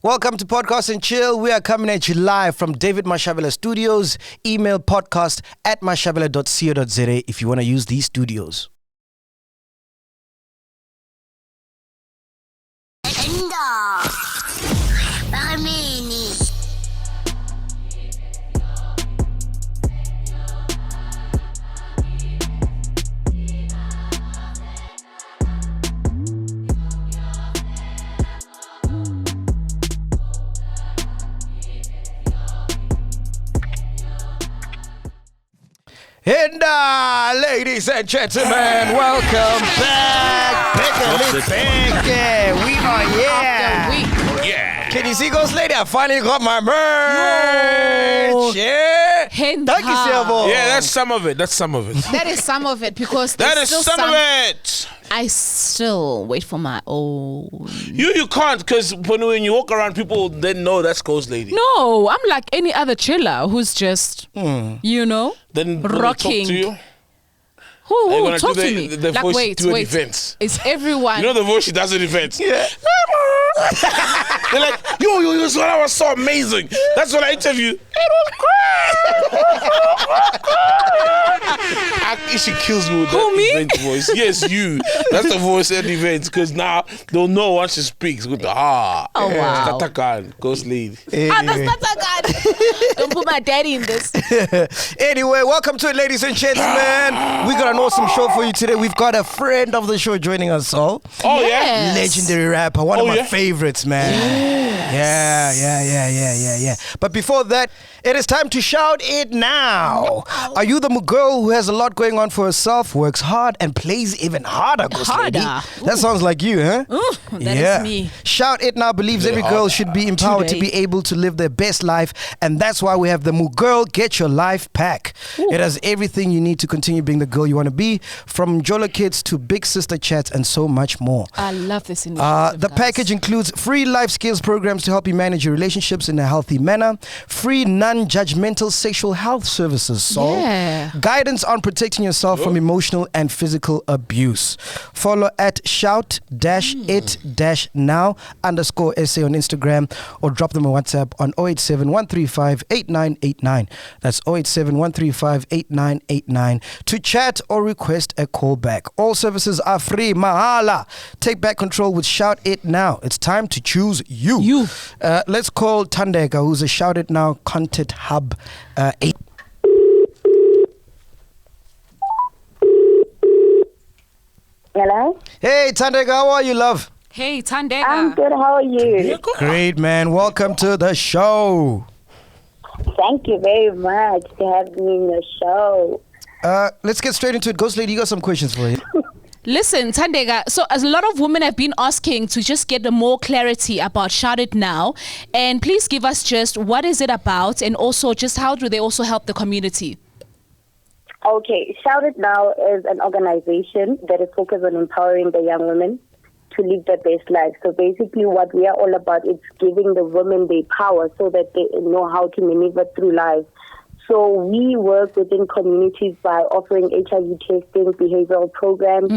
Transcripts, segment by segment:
Welcome to Podcast and Chill. We are coming at you live from David Mashabela Studios. Email podcast@mashabela.co.za if you want to use these studios. And ladies and gentlemen, welcome back. We are here. Yeah. Can you see Ghost Lady? I finally got my merch. Yeah. Thank you, Silvo. Yeah, that's some of it. That is some of it because That is some of it. I still wait for my own. You can't, because when you walk around, people then know that's Ghost Lady. No, I'm like any other chiller who's just, you know, then rocking. Talk to you. Who talk to me? The like, voice wait. events. It's everyone. You know the voice she does at events? Yeah. They're like, yo, so that was so amazing. That's what I interviewed. It was great. She kills me with that event voice. Yes, you. That's the voice at events, because now they'll know once she speaks with the wow. Tatakan, Ghost Lady. That's Tatakan. Don't put my daddy in this. Anyway, welcome to it, ladies and gentlemen. We got an awesome show for you today. We've got a friend of the show joining us all. Oh, yeah? Legendary rapper. One of my favorites, man. Yeah. But before that, it is time to shout it now. Are you the girl who has a lot going on for herself, works hard, and plays even harder, Ghost Lady? That sounds like you, huh? Ooh, that is me. Shout It Now believes every girl should be empowered to be able to live their best life, and that's why we have the Girl Get Your Life Pack. It has everything you need to continue being the girl you want to be, from Jola Kids to Big Sister Chats and so much more. I love this initiative, the package includes free life skills programs to help you manage your relationships in a healthy manner, free non-judgmental sexual health services, guidance on protecting yourself from emotional and physical abuse. Follow at shout-it-now_SA on Instagram, or drop them a WhatsApp on 087-135-8989. That's 087-135-8989 to chat or request a call back. All services are free, mahala. Take back control with Shout It Now. It's time to choose you. Let's call Tandeka, who's a Shout It Now content hub. Hello? Hey, Tandeka, how are you, love? Hey, Tandeka. I'm good. How are you? Great, man. Welcome to the show. Thank you very much for having me in the show. Let's get straight into it. Ghost Lady, you got some questions for you. Listen, Tandeka, so as a lot of women have been asking to just get more clarity about Shout It Now, and please give us just what is it about, and also just how do they also help the community? Okay, Shout It Now is an organization that is focused on empowering the young women to live their best life. So basically what we are all about is giving the women their power so that they know how to maneuver through life. So we work within communities by offering HIV testing, behavioral programs.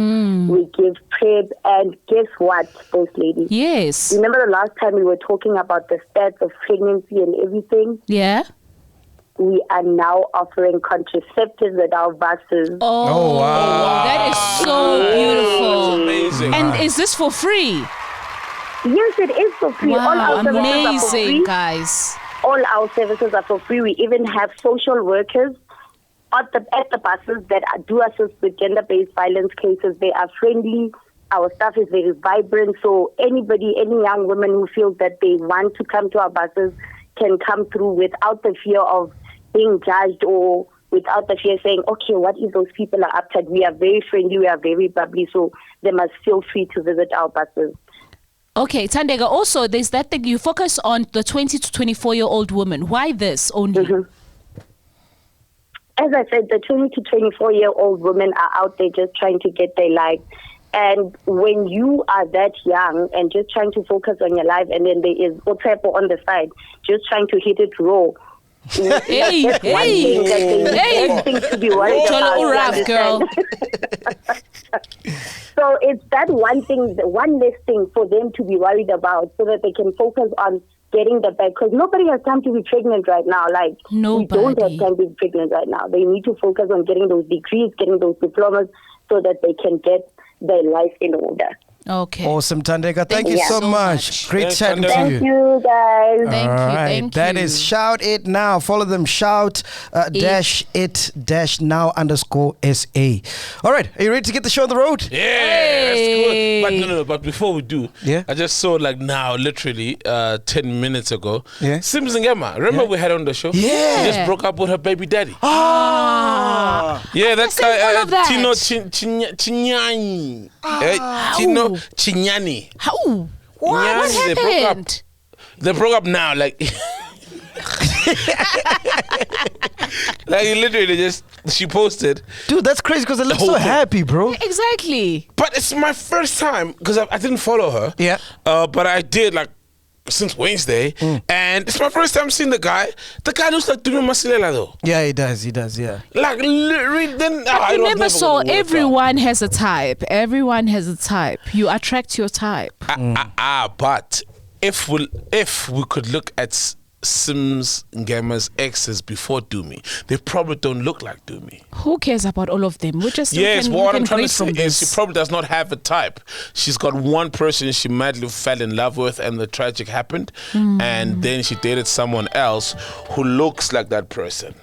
We give PrEP, and guess what, Ghost Lady? Yes. Remember the last time we were talking about the stats of pregnancy and everything? Yeah. We are now offering contraceptives at our buses. Oh, wow. That is so beautiful. Amazing. And is this for free? Yes, it is for free. Wow, All our services are for amazing, free. guys. All our services are for free. We even have social workers at the buses that do assist with gender-based violence cases. They are friendly. Our staff is very vibrant. So any young woman who feels that they want to come to our buses can come through without the fear of being judged, or without the fear saying, okay, what if those people are up to? We are very friendly. We are very bubbly. So they must feel free to visit our buses. Okay, Tandeka, also there's that thing you focus on the 20 to 24-year-old woman. Why this only? As I said, the 20 to 24-year-old women are out there just trying to get their life. And when you are that young and just trying to focus on your life, and then there is Otepo on the side, just trying to hit it raw, Hey, That's one thing that they need thing to be worried about. Jolo rough, girl. So it's that one thing, the one less thing for them to be worried about, so that they can focus on getting the bag. Because nobody has time to be pregnant right now. Like, we don't have time to be pregnant right now. They need to focus on getting those degrees, getting those diplomas, so that they can get their life in order. Okay. Awesome, Tandeka. Thank you so much. Great chatting to you. Thank you, guys. Thank you. That is Shout It Now. Follow them. Shout dash it dash now underscore SA. All right. Are you ready to get the show on the road? Yeah, that's good. But no. But before we do, Yeah. I just saw like now, literally 10 minutes ago, Yeah. Sims and Emma. Remember we had on the show? Yeah. She just broke up with her baby daddy. Ah. Yeah, that's all of that. Tino Chinyani. Tino Chinyani. How? What They broke up. happened? They broke up now, like like literally just she posted. Dude, that's crazy because I look whole so thing. happy, bro. Exactly. But it's my first time because I didn't follow her. Yeah. But I did like since Wednesday, and it's my first time seeing the guy. The guy looks like Dumi Masilela though. Yeah, he does, yeah. Like literally, then I don't Remember, never so gonna work out. everyone has a type. Everyone has a type. You attract your type. But if we could look at Sims Ngema's exes before Dumi, they probably don't look like Dumi. Who cares about all of them? We just Yes, we what can I'm trying to grade say from is she this. probably does not have a type. She's got one person she madly fell in love with and the tragic happened, and then she dated someone else who looks like that person.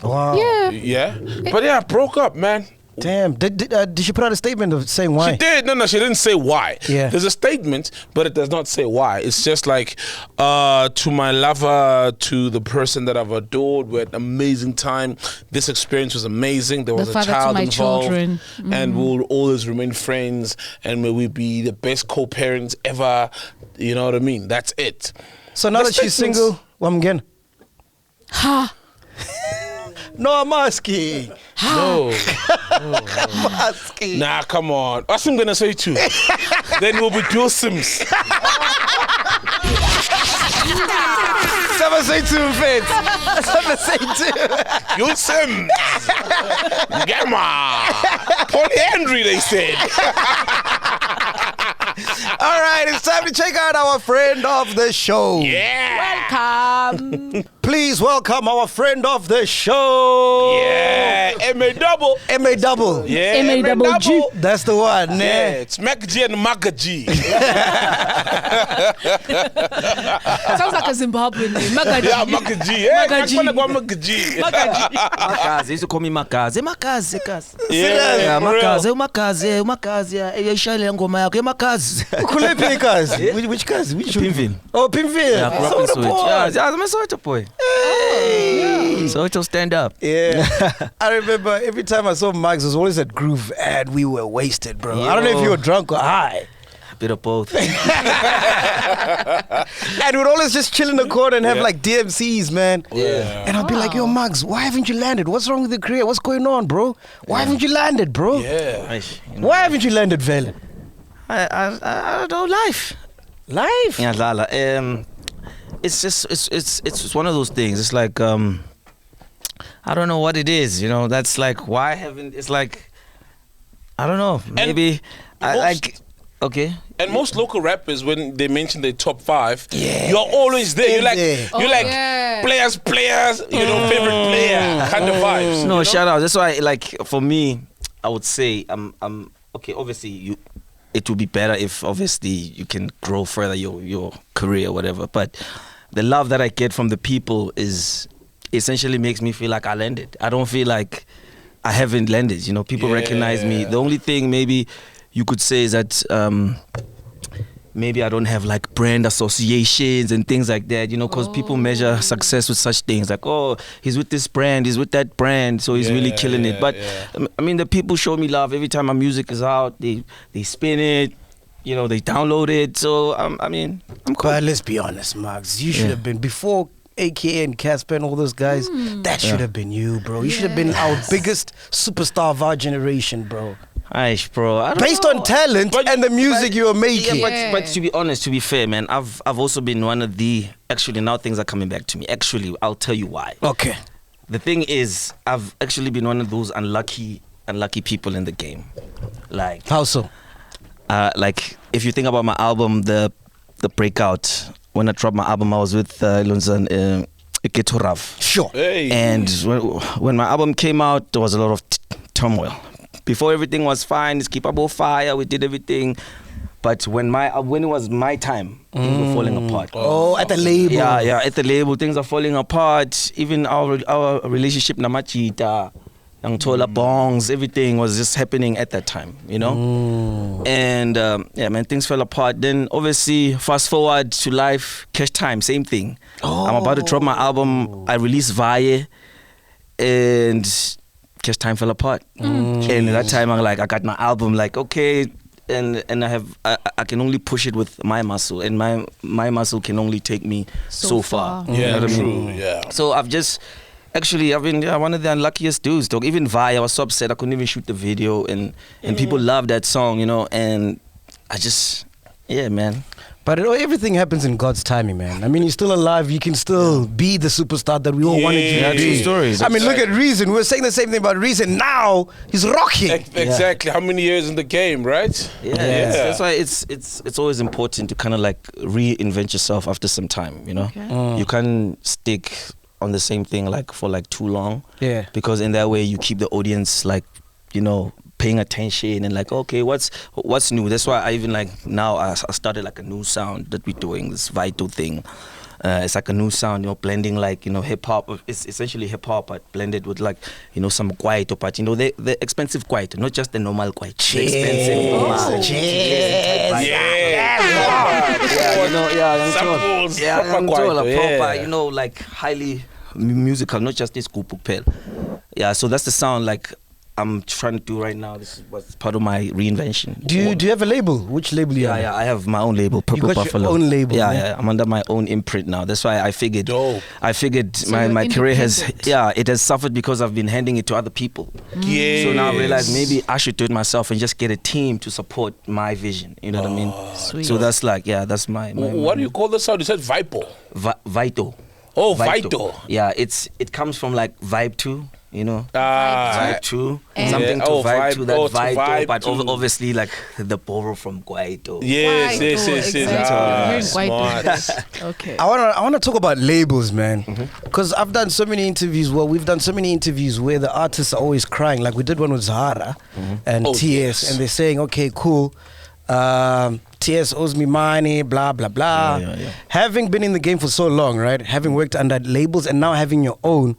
Wow. Yeah. Yeah? But yeah, broke up, man. Damn. Did she put out a statement of saying why? She did. No, she didn't say why. Yeah. There's a statement, but it does not say why. It's just like, to my lover, to the person that I've adored, we had an amazing time. This experience was amazing. There was a father to child my involved. children. And we'll always remain friends. And may we be the best co-parents ever. You know what I mean? That's it. So now The that she's statements- single, well, I'm again. Ha. No, I'm asking. No. I'm asking. Nah, come on. That's what I'm going to say too. Then we'll be dual Sims. Someone say to him, Fitz. Someone say to Dual Sims. Gamma. Polyandry, they said. All right, it's time to check out our friend of the show. Yeah. Welcome. Please welcome our friend of the show. Yeah. MA double. MA double. Yeah. MA double G. That's the one. Yeah, Yeah. it's MacG and MacG. Sounds like a Zimbabwean name. Magaji. Yeah, MacG. Yeah, MacG. MacG. Maggz, they used to call me Maggz. Maggz. Yeah, for real. Maggz. Ishayile ngoma yakho Maggz. Kulepi cuz? Which cuz? Which Pimville. Oh, Pimville. Yeah, I grew up in Soweto. Yeah, I'm a Soweto boy. Hey. Soweto stand up. Yeah. I remember every time I saw Maggz, it was always at Groove and we were wasted, bro. I don't know if you were drunk or high. Bit of both. And we'd always just chill in the corner and have like DMCs, man. Yeah. And I'd be like, yo, Maggz, why haven't you landed? What's wrong with your career? What's going on, bro? Why haven't you landed, bro? Yeah. Why haven't you landed, Vele? I don't know, life. Life? Yeah, Lala. It's just it's one of those things. It's like I don't know what it is. You know, that's like why haven't? It's like I don't know. Maybe I like. Okay. And most local rappers, when they mention their top 5, you're always there. You're like, players, you know, favorite player kind of vibes. No, shout out. That's why, like, for me, I would say, okay. Obviously, it would be better if obviously you can grow further your career or whatever. But the love that I get from the people is essentially makes me feel like I landed. I don't feel like I haven't landed. You know, people recognize me. The only thing maybe you could say is that maybe I don't have like brand associations and things like that, you know, because people measure success with such things like, oh, he's with this brand, he's with that brand, so he's really killing it. But I mean, the people show me love every time my music is out. They spin it, you know, they download it. So I mean, I'm cool. But let's be honest, Maggz. You should have been before Aka and Cassper and all those guys. That should have been you, bro. You should have been our biggest superstar of our generation, bro. Aish, bro. I don't Based know. on talent and the music you are making. Yeah, but to be honest, to be fair, man, I've also been one of the. Actually, now things are coming back to me. Actually, I'll tell you why. Okay. The thing is, I've actually been one of those unlucky people in the game. Like How so? Like if you think about my album, the breakout. When I dropped my album, I was with Lunzan Iketorav. Sure. Hey. And when my album came out, there was a lot of turmoil. Before everything was fine, it's keepable fire, we did everything. But when it was my time, things were falling apart. Oh, at the label. Yeah, at the label, things are falling apart. Even our relationship, namachita, Tola bongs, everything was just happening at that time, you know? And yeah, man, things fell apart. Then obviously, fast forward to life, Cash Time, same thing. I'm about to drop my album. I released Vaye, and Cash Time fell apart. And at that time, I got my album, like, okay, and I can only push it with my muscle, and my muscle can only take me so far. Yeah, you know what I true. mean? Yeah. So I've been one of the unluckiest dudes, dog. Even Vi, I was so upset I couldn't even shoot the video, and people love that song, you know. And yeah, man. But everything happens in God's timing, man. I mean, you're still alive. You can still be the superstar that we all wanted you to be. True stories. I mean, look at Reason. We were saying the same thing about Reason. Now he's rocking. Exactly. How many years in the game, right? Yeah. That's why it's always important to kind of like reinvent yourself after some time, you know. You can't stick on the same thing like for like too long. Yeah. Because in that way you keep the audience like, you know, paying attention and like, okay, what's new? That's why I even like now I started like a new sound that we're doing, this Vital thing. It's like a new sound, you know, blending like, you know, hip hop. It's essentially hip hop, but blended with like, you know, some kwaito, but you know, the expensive kwaito, not just the normal kwaito. The expensive. Proper, you know, like highly musical, not just this kupupel. Yeah, so that's the sound like I'm trying to do right now. This is what's part of my reinvention. Do you have a label? Which label do you have? Yeah, I have my own label, Purple You got Buffalo. your own label. Yeah, I'm under my own imprint now. That's why I figured. Dope. So my you're career has independent. it has suffered because I've been handing it to other people. Yes. So now I realize maybe I should do it myself and just get a team to support my vision. You know what I mean? Sweet. So that's like, yeah, that's my What do you call the sound? You said Vipo. Vito. Oh, Vito. Yeah, it comes from like vibe to, you know. Ah. Vibe to And- something to Oh, vibe to that oh, to vibe, vibe but to. obviously like the borrow from Guaito. Yes, Guaito, yes. exactly. Ah, You're hearing Guaito. smart. Okay. I want to talk about labels, man, because I've done so many interviews. Well, we've done so many interviews where the artists are always crying. Like we did one with Zahara and Oh, TS, yes. and they're saying, "Okay, cool. TS owes me money, blah blah blah." Yeah. Having been in the game for so long, right? Having worked under labels and now having your own,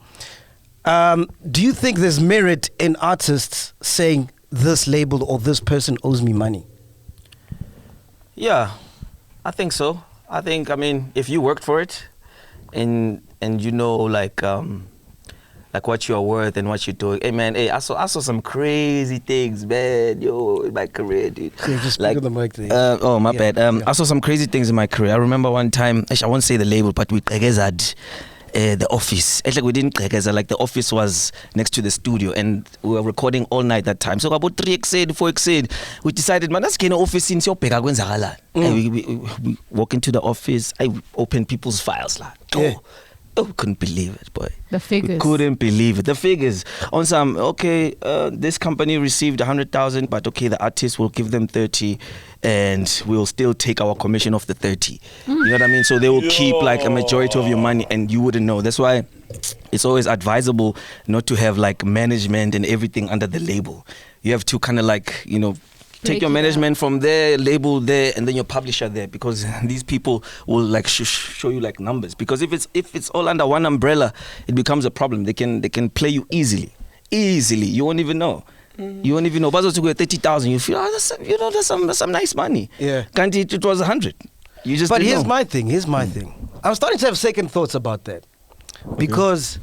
do you think there's merit in artists saying this label or this person owes me money? Yeah, I think so. I mean, if you worked for it, and you know, like what you are worth and what you're doing. Hey man, I saw some crazy things, man. Yo, in my career, dude. Yeah, just speak on the mic there. Oh my Yeah, bad. yeah. I saw some crazy things in my career. I remember one time. Actually, I won't say the label, but we had the office. Actually, we didn't like the office was next to the studio, and we were recording all night that time. So about 3x, 4x, we decided, man, let's get an office in Siopeka kwenzakala. And we walk into the office. I open people's files, like. Yeah. Oh, couldn't believe it, boy. The figures. We couldn't believe it. The figures. On some, okay, this company received 100,000, but okay, the artist will give them 30, and we'll still take our commission off the 30. You know what I mean? So they will keep like a majority of your money, and you wouldn't know. That's why it's always advisable not to have like management and everything under the label. You have to kind of like, you know, take Break your it management from there, label there, and then your publisher there, because these people will like show you like numbers. Because if it's all under one umbrella, it becomes a problem. They can play you easily. You won't even know. You won't even know. But to go 30,000, you feel that's some nice money. Yeah. Can't it was 100. You just. But didn't here's know. my thing. I'm starting to have second thoughts about that because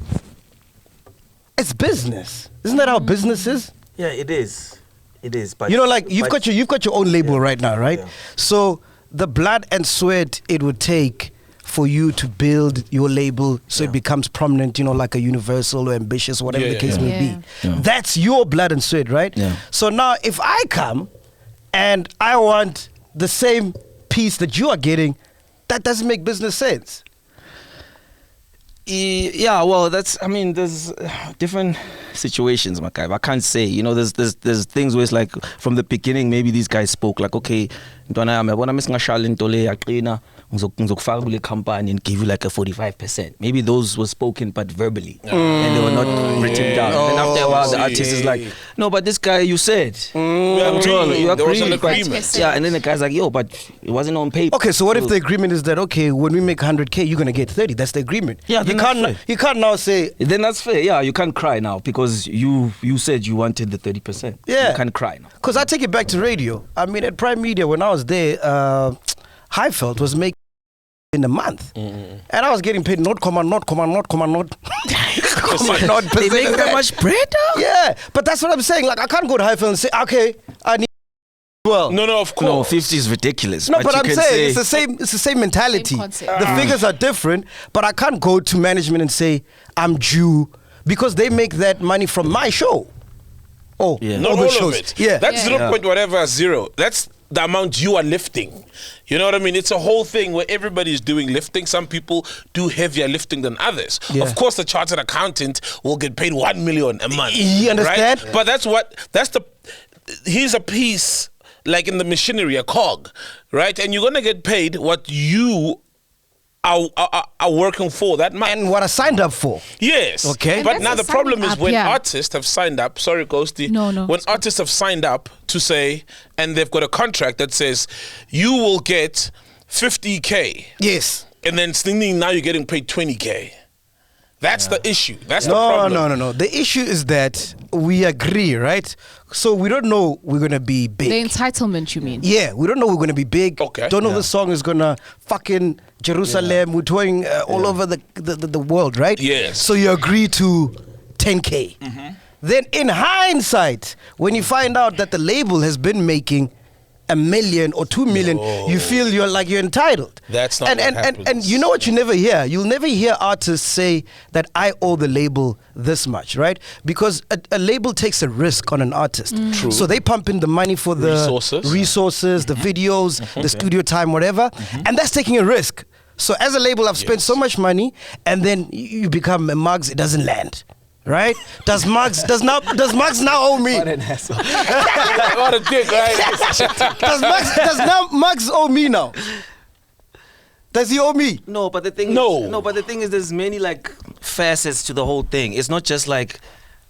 it's business. Isn't that how business is? Yeah, it is. It is. But You know, like you've got your own label right now, right? Yeah. So the blood and sweat it would take for you to build your label so it becomes prominent, like a Universal or Ambitious, whatever the case may be. Yeah. That's your blood and sweat, right? Yeah. So now if I come and I want the same piece that you are getting, that doesn't make business sense. Yeah, well, there's different situations, my guy. I can't say, there's things where it's like from the beginning, maybe these guys spoke like, okay, ngizokufaka kule company and give you like a 45%. Maybe those were spoken but verbally and they were not written down. And then after a while, the artist is like, no, but this guy, you said. You agreed. Yeah, and then the guy's like, yo, but it wasn't on paper. Okay, so what if the agreement is that, okay, when we make 100K, you're going to get 30. That's the agreement. Yeah, you can't now say... Then that's fair. Yeah, you can't cry now because you said you wanted the 30%. Yeah. You can't cry now. Because I take it back to radio. I mean, at Prime Media, when I was there, Highfeld was making in a month. And I was getting paid not. They make that much bread? Yeah, but that's what I'm saying. Like, I can't go to Highfeld and say, okay, I need... Well, no, of course. No, 50 is ridiculous. No, but I'm saying it's the same mentality. The figures are different, but I can't go to management and say I'm due because they make that money from my show. Oh, yeah. Not all of it. Yeah, that's 0.0. That's the amount you are lifting. You know what I mean? It's a whole thing where everybody's doing lifting. Some people do heavier lifting than others. Yeah. Of course, the chartered accountant will get paid 1 million a month. You understand? Right? But here's a piece like in the machinery, a cog, right? And you're gonna get paid what you are working for that month. And what I signed up for. Yes. Okay. But now the problem is when yeah. artists have signed up, sorry Ghosty, when artists have signed up to say, and they've got a contract that says, you will get 50K. Yes. And then now you're getting paid 20K. That's the issue. That's the problem. No. The issue is that we agree, right? So we don't know we're going to be big. The entitlement, you mean? Yeah, we don't know we're going to be big. Okay. Don't know the song is going to fucking Jerusalem. We're touring all over the world, right? Yes. So you agree to 10K. Then in hindsight, when you find out that the label has been making $1 million or $2 million, you feel you're entitled. That's not what happens. And you know what you never hear? You'll never hear artists say that I owe the label this much, right? Because a label takes a risk on an artist. True. So they pump in the money for the resources, the videos, the studio time, whatever, and that's taking a risk. So as a label, I've spent so much money, and then you become a Maggz, it doesn't land. Right? Does Maggz now owe me? What an asshole. What a dick, right? Does Maggz owe me now? Does he owe me? No, but the thing is there's many like facets to the whole thing. It's not just like,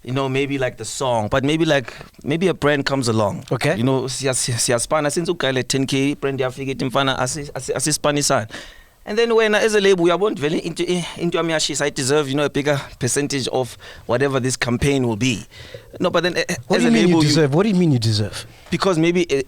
maybe like the song, but maybe a brand comes along. Okay. Siyaspana since ukale 10K brand yafika imfana asispanisana. And then when as a label, we are very into Amiashis, I deserve, a bigger percentage of whatever this campaign will be. No, but then what do you mean you deserve? What do you mean you deserve? Because maybe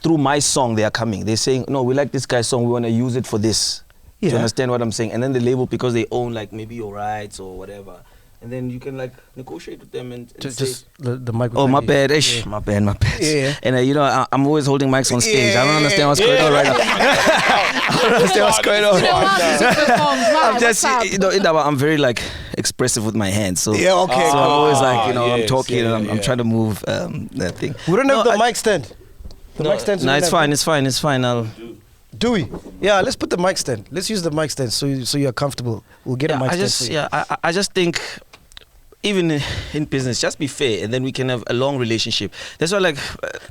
through my song they are coming. They're saying, no, we like this guy's song, we want to use it for this. Yeah. Do you understand what I'm saying? And then the label, because they own like maybe your rights or whatever. And then you can like negotiate with them and just the mic. Oh, my bad. My bad. Yeah. And I'm always holding mics on stage. I don't understand what's going on right now. I don't understand what's going on. I'm just, I'm very like expressive with my hands. So yeah, okay. So I'm always like, I'm talking and I'm trying to move that thing. We don't have the mic stand. Mic stand. No, it's fine. Do we? Yeah, let's put the mic stand. Let's use the mic stand so you're comfortable. We'll get a mic stand for you. I just think even in business, just be fair, and then we can have a long relationship. That's why,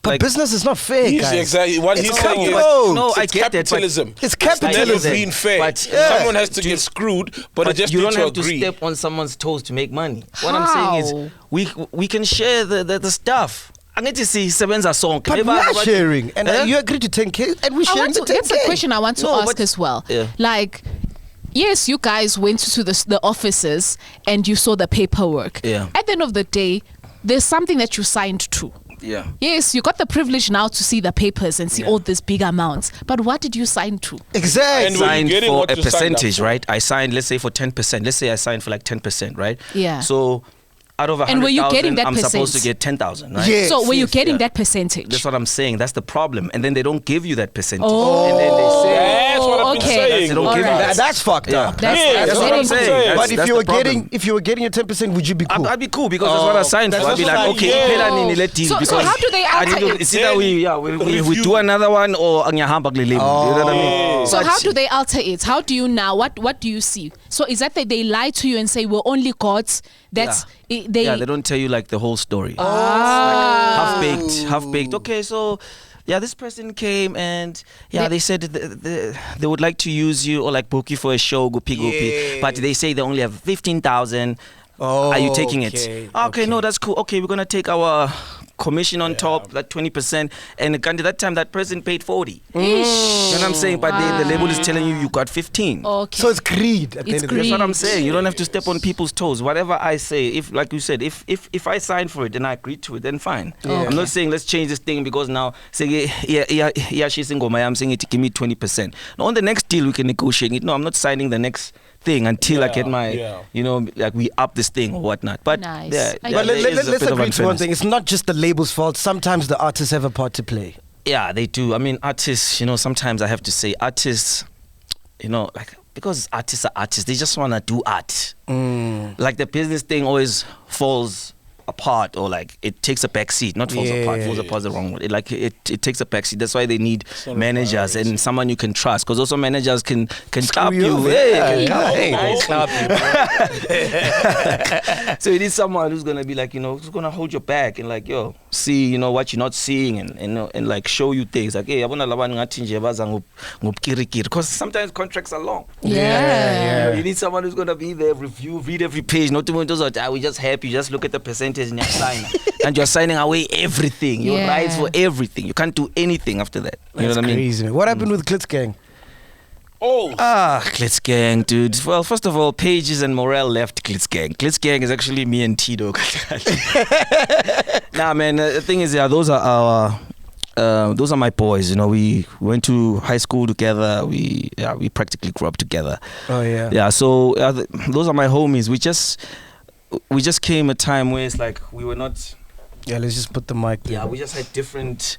but business is not fair, guys. Exactly what he's saying is, I get capitalism. That, it's capitalism. It's never been fair. But, someone has to get screwed, but it just you don't have agree. to step on someone's toes to make money. What I'm saying is, we can share the stuff. I need to see Seven's song. But we are sharing, and you agree to 10K, and we share the 10K. That's a question I want to ask as well. Yeah. Like, yes, you guys went to the offices and you saw the paperwork. Yeah. At the end of the day, there's something that you signed to. Yeah. Yes, you got the privilege now to see the papers and see all these big amounts. But what did you sign to? Exactly. And signed for a percentage, right? I signed, let's say, for 10%. Let's say I signed for like 10%, right? Yeah. So out of 100,000, I'm supposed to get 10,000, right? Yes, so were you getting that percentage? That's what I'm saying. That's the problem. And then they don't give you that percentage. Oh. And then they say, that's what I've been saying. They don't give Alright. you That's fucked up. That's what I'm saying. But if That's you were the problem. getting your 10%, would you be cool? I'd be cool because that's what I signed for. that's I'd be what like, you okay, signed. pay that nini, let deal. So because how do they I need alter to- it? It's either we do another one or angiyahamba kule label. You know what I mean? So But- how do they alter it? How do you now? What do you see? So is that they lie to you and say we're only gods? That's they don't tell you like the whole story. Ah. Half baked. Okay, so yeah, this person came and they said they would like to use you or like book you for a show, go pig, but they say they only have 15,000. Are you taking it? Okay, no, that's cool. Okay, we're gonna take our commission on top, like 20%, and at that time that person paid 40. You know what I'm saying? But the label is telling you got 15. Okay. So it's greed. It's That's greed. what I'm saying. You don't have to step on people's toes. Whatever I say, if like you said, if I sign for it and I agree to it, then fine. I'm not saying let's change this thing because now say she's single. I'm saying it, give me 20%. Now on the next deal we can negotiate it. No, I'm not signing the next thing until I get my, like we up this thing or whatnot. But Nice. But let's agree to one thing. It's not just the label's fault. Sometimes the artists have a part to play. Yeah, they do. I mean, artists, sometimes I have to say artists, like because artists are artists, they just want to do art. Like the business thing always falls apart or like it takes a back seat, not falls apart. Falls apart is the wrong word. It takes a back seat. That's why they need managers and someone you can trust, because also managers can clap you. Clap you. So you need someone who's gonna be like, who's gonna hold your back and like, see, what you're not seeing and like show you things like, hey, because sometimes contracts are long. You need someone who's gonna be there, read every page, not to we just happy, just look at the percentage and you're signing. And you're signing away everything. Your rights for everything. You can't do anything after that. You know what I mean? Crazy, man. What happened with Glitzking? Glitzking, dude. Well, first of all, Pages and Morel left Glitzking. Glitzking is actually me and Tito. Nah, man. The thing is, those are my boys. We went to high school together. We practically grew up together. Oh yeah. Yeah. So those are my homies. We just came a time where it's like we were not. Yeah, let's just put the mic there. Yeah, we just had different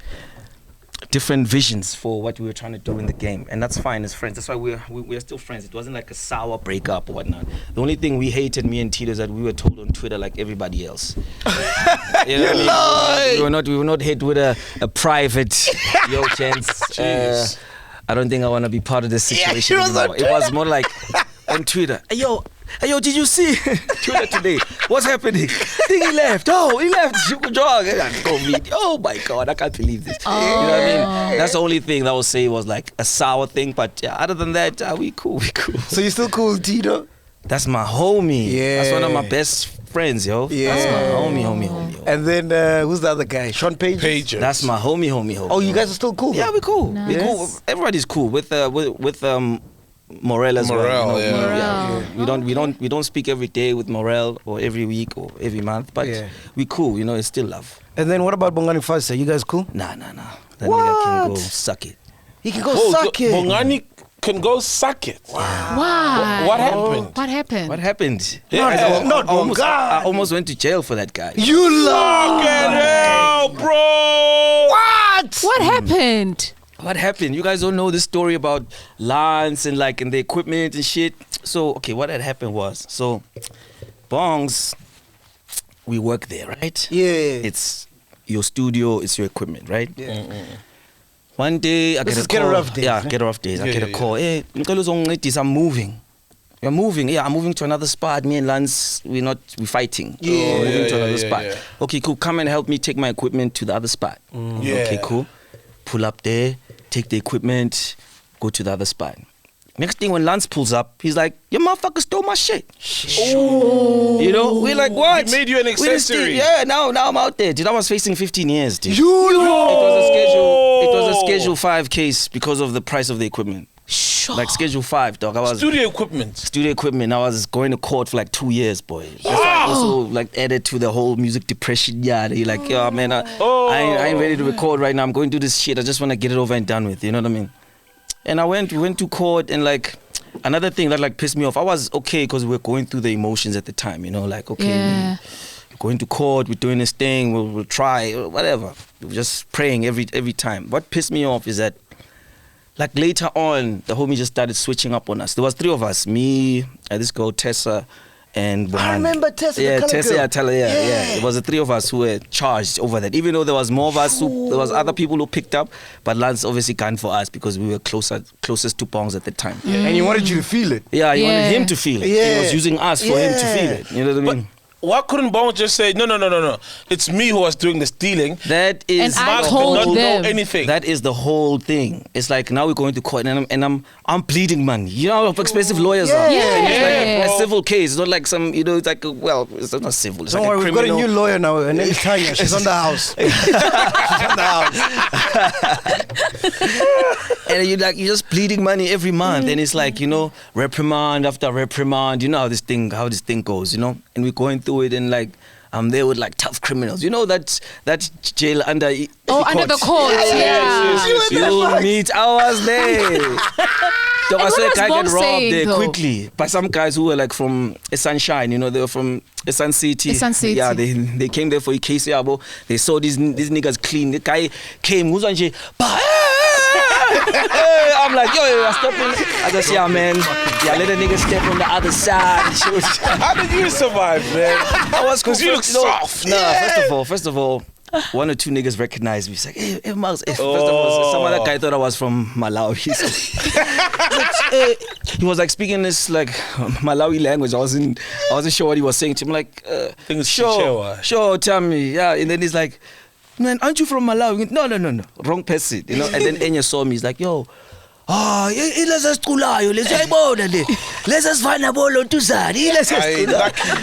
visions for what we were trying to do in the game, and that's fine as friends. That's why we're still friends. It wasn't like a sour breakup or whatnot. The only thing we hated, me and Tito, is that we were told on Twitter like everybody else. You know what I mean? We were not hit with a private chance. I don't think I want to be part of this situation anymore. It was more like on Twitter. Hey yo, did you see Twitter today? What's happening? I think he left. Oh, he left. Oh my God, I can't believe this. You know what I mean? That's the only thing that I would say was like a sour thing. But other than that, we cool. So you still cool, Tito? That's my homie. Yeah. That's one of my best friends, yo. Yeah. That's my homie. And then who's the other guy? Sean Pages. That's my homie. Oh, you guys are still cool? Yeah, we're cool. Nice. We're cool. Everybody's cool with Morel as well. We don't speak every day with Morel or every week or every month, but we cool. It's still love. And then what about Bongangi Fassie? You guys cool? Nah. That nigga can go suck it. He can go suck it. Bongani can go suck it. Why? What happened? What happened? Not I almost went to jail for that guy. You Fucking hell, bro! What happened? What happened? You guys don't know the story about Lance and the equipment and shit. So, okay, what had happened was, so Bongs, we work there, right? Yeah. It's your studio, it's your equipment, right? Yeah. One day I get a call. Get a rough day. Yeah, get a rough days. I get a call. Hey, I'm moving. You're moving. Yeah, I'm moving to another spot. Me and Lance, we're fighting. Yeah. We're moving to another spot. Yeah. Okay, cool. Come and help me take my equipment to the other spot. Okay, cool. Pull up there, take the equipment, go to the other spot. Next thing when Lance pulls up, he's like, "You motherfucker stole my shit." Ooh. We're like, what? He made you an accessory. Now I'm out there. Dude, I was facing 15 years, dude. You know. It was a Schedule 5 case because of the price of the equipment. Like Schedule 5, dog. I was Studio equipment. I was going to court for like 2 years, boy. That's why I also added to the whole music depression. Yeah, you're like, yo, man, I ain't ready to record right now. I'm going to do this shit. I just want to get it over and done with. You know what I mean? And we went to court, and another thing that pissed me off. I was okay because we were going through the emotions at the time. We're going to court. We're doing this thing. We'll try whatever. We're just praying every time. What pissed me off is that like later on, the homie just started switching up on us. There was 3 of us, me, this girl Tessa, and Bongangi. I remember Tessa. Yeah, the colour Tessa. girl. Yeah, tell her. Yeah. It was the 3 of us who were charged over that. Even though there was more of us, there was other people who picked up, but Lance obviously gone for us because we were closest to Bongs at the time. And he wanted you to feel it. Yeah, he wanted him to feel it. Yeah. He was using us for him to feel it. You know what I mean? Why couldn't Bong just say, no, it's me who was doing the stealing? That is And I Maggz told did not them. know anything. That is the whole thing. It's like now we're going to court and I'm pleading money. You know how expensive lawyers are. Yeah. And it's like Yeah. a civil case. It's not like some, it's like, it's not civil. It's Don't like worry, a we've got a criminal. new lawyer now. Her name is Khanya. She's on the house. She's on the house. And you're just pleading money every month. And it's like, reprimand after reprimand. You know how this thing goes, And we're going through it and like, I'm there with like tough criminals. You know that jail under under the court. Yeah. You'll meet hours there. So I what saw a was guy Bong get robbed saying, there though? quickly by some guys who were like from Sunshine. They were from Sun City. Sun City. Yeah, they came there for a case. They saw these niggas clean. The guy came. Who's on jail? I'm like, yo, I step in. I just, yeah, man. Yeah, let a nigga step on the other side. How did you survive, man? I was Because you look soft. Nah, first of all, 1 or 2 niggas recognized me. He's like, hey, Maggz. First of all, some other guy thought I was from Malawi. He was like speaking this like Malawi language. I wasn't sure what he was saying to him. Like, sure, tell me. Yeah, and then he's like, man, aren't you from Malawi? No, wrong person. And then Enya saw me. He's like, yo. Let's just find a ball on Tuzari.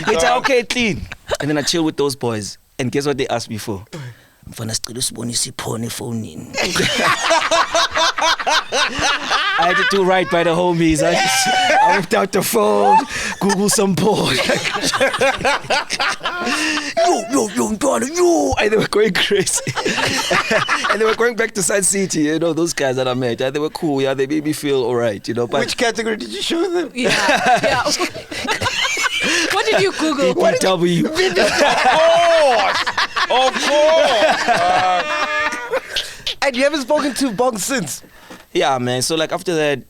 It's okay, clean. And then I chill with those boys. And guess what they asked me for? I had to do right by the homies. I whipped out the phone, Google some porn. yo, and they were going crazy. And they were going back to Sun City, those guys that I met. They were cool, yeah, they made me feel alright, But Which category did you show them? Yeah. What did you Google? BTW. Of course. And you haven't spoken to Bong since? Yeah, man. So like after that,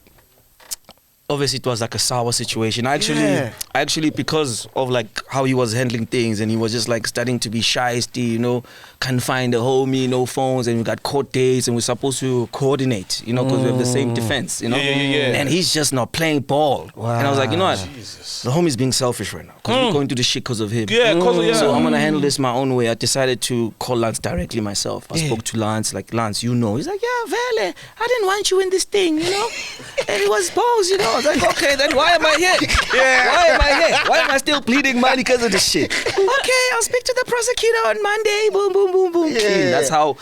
obviously it was like a sour situation. I actually, because of like how he was handling things, and he was just like starting to be shyisty, can't find a homie, no phones, and we got court dates, and we're supposed to coordinate, because we have the same defense, Yeah. And he's just not playing ball. Wow. And I was like, you know what? Jesus. The homie's being selfish right now because we're going through the shit because of him. Yeah, So I'm gonna handle this my own way. I decided to call Lance directly myself. I spoke to Lance, like, Lance, He's like, yeah, Vele, I didn't want you in this thing, And it was balls, I was like, okay, then why am I here? Why am I here? Why am I still pleading money because of this shit? Okay, I'll speak to the prosecutor on Monday. Boom, boom, boom, boom. Yeah. That's how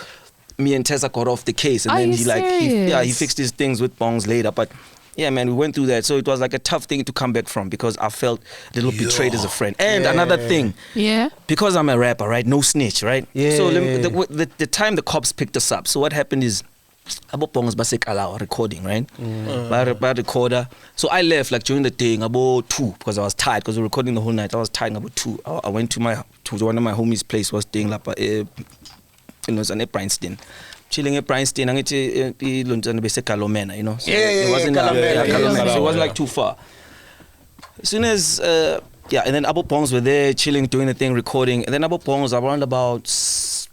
me and Tessa got off the case. And Are then you serious? he fixed his things with Bongs later. But yeah, man, we went through that. So it was like a tough thing to come back from because I felt a little betrayed as a friend. And another thing, because I'm a rapper, right? No snitch, right? Yeah. So the time the cops picked us up, so what happened is, about Bongs basik allow recording, right? By recorder. So I left like during the thing about 2 because I was tired because we were recording the whole night. I was tired about 2. I went to one of my homies' place, was staying like it's an Bryanston. Chilling at Bryanston, and it's a Calomena, So it wasn't Calomena. So it wasn't like too far. As soon as and then Abu Bongs were there chilling, doing the thing, recording, and then Abu Bongs was around about 6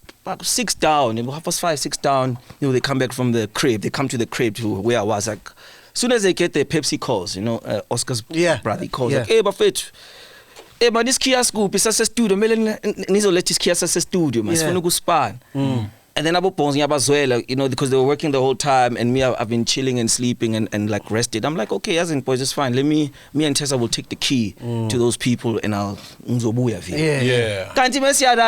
down, 5, 6 down. They come back from the crib. They come to the crib to where I was. Like, as soon as they get their Pepsi calls, Oscar's brother calls like, hey, Buffett. Hey, man, this Kia scoop is a studio. Nizo let this Kia studio, man. It's going to span. And then Abu Bongs, because they were working the whole time, and me, I've been chilling and sleeping and like rested. I'm like, okay, as in boys, it's fine. Me and Tessa will take the key to those people, and I'll unzobuya.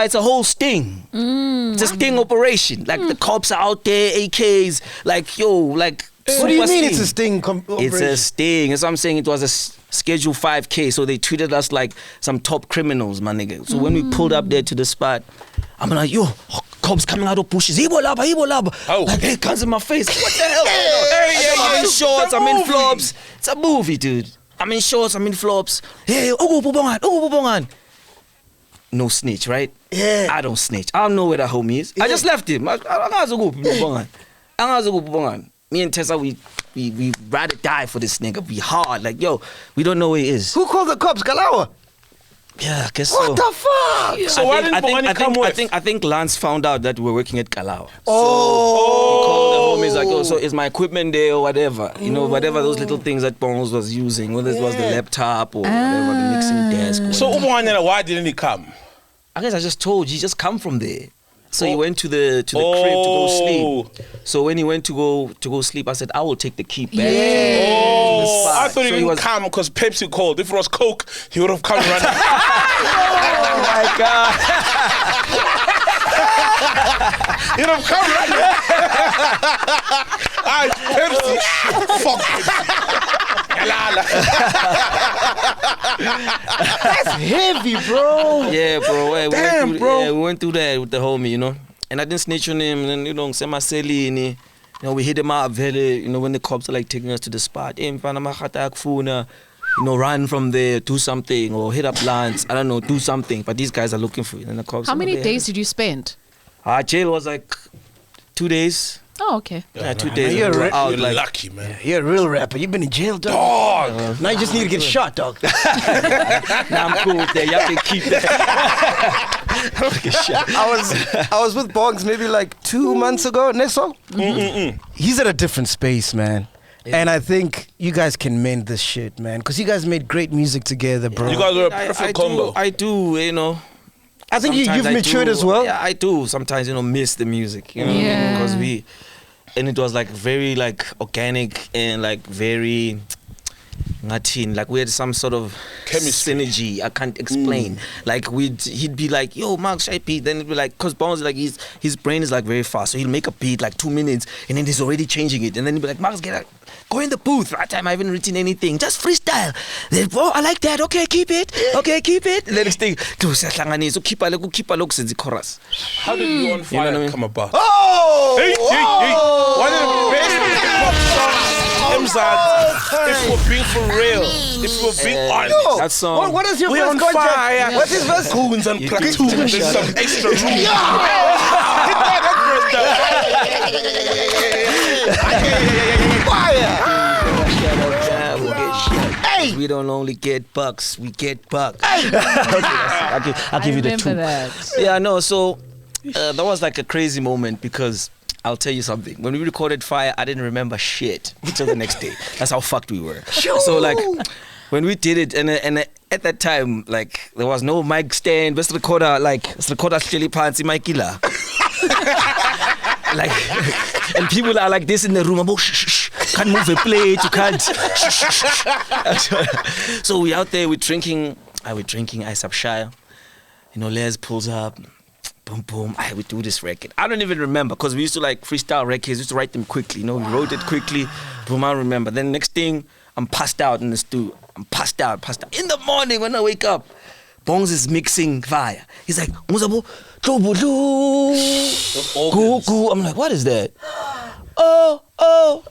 It's a whole sting. It's a sting operation. Like the cops are out there, AKs, like What do you mean it's a sting operation? It's a sting. That's what I'm saying. It was a Schedule 5K, so they treated us like some top criminals, my nigga. So when we pulled up there to the spot, I'm like, yo, cops coming out of bushes. Ibo laba. Oh. Like, hey, guns in my face. What the hell? I'm in shorts, I'm in flops. It's a movie, dude. I'm in shorts, I'm in flops. Hey, Ugu Bubongan. No snitch, right? Yeah. I don't snitch. I don't know where that homie is. I just left him. I don't know. me and Tessa, we rather die for this nigga. We hard. Like, yo, we don't know where he is. Who called the cops? Galawa? Yeah, I guess What so. the fuck? Yeah, So why didn't Bongangi come with? I think Lance found out that we were working at Kalau. Oh. He called the homies like, oh, so is my equipment there or whatever? You know, whatever those little things that Bongs was using, whether it was the laptop or whatever, the mixing desk. So why didn't he come? I guess I just told you, he just come from there. So he went to the crib to go sleep. So when he went to go sleep, I said, I will take the key back. I thought he didn't come because Pepsi called. If it was Coke, he would have come running. Oh my God. He would have come running. Pepsi. Fuck That's heavy, bro. Yeah, bro. Damn, bro. We went through that with the homie, you know. And I didn't snitch on him. And, you know, you know, we hit him up, you know, when the cops are like taking us to the spot. You know, run from there, do something, or hit up Lance. I don't know, do something. But these guys are looking for you. And the cops. How many days did you spend? Jail was like 2 days. Oh, okay. Yeah, 2 days. You're You're lucky, man. You're a real rapper. You've been in jail, dog. Now you just need to get shot, dog. Nah, I'm cool with that. Y'all can keep that. I don't get shot. I was with Bongs maybe like 2 months ago. Neso? He's at a different space, man. Yeah. And I think you guys can mend this shit, man. Because you guys made great music together, bro. You guys are a perfect combo. I do, you know. I think you've matured as well. Yeah, I do. Sometimes, you know, miss the music, you know. Yeah. Because and it was like very like organic and like very like we had some sort of chemistry, synergy I can't explain. Like he'd be like, yo, Maggz, shy beat. Then it'd be like, cause Bones, like his brain is like very fast, so he'll make a beat like 2 minutes and then he's already changing it, and then he'd be like, Maggz, go in the booth. That time I haven't written anything, just freestyle. Then, oh, I like that. Okay, keep it. Okay, keep it. And then next thing, so keep a look since the chorus. How did You On Fire come about? Oh! Hey. One of the best pop songs. If we're being for real, if we're being honest, that song. What is your We're first on contract? fire. What's his first? Goons and platoons. There's some extra room. Hey! We don't only get bucks, we get bucks. I'll give you the two. That. Yeah, no, so that was like a crazy moment because I'll tell you something. When we recorded Fire, I didn't remember shit until the next day. That's how fucked we were. So like, when we did it, and at that time, like, there was no mic stand, best recorder, chili pants in my killer. Like, and people are like this in the room. I'm shh, can't move a plate, you can't. So we out there, we're drinking Ayaprow. You know, Les pulls up. Boom, boom. We do this record. I don't even remember because we used to like freestyle records. We used to write them quickly. You know, we wrote it quickly. Boom, I remember. Then next thing, I'm passed out in the studio. I'm passed out. In the morning when I wake up, Bongs is mixing Fire. He's like, Muzabo, Go. I'm like, what is that? Oh. Like,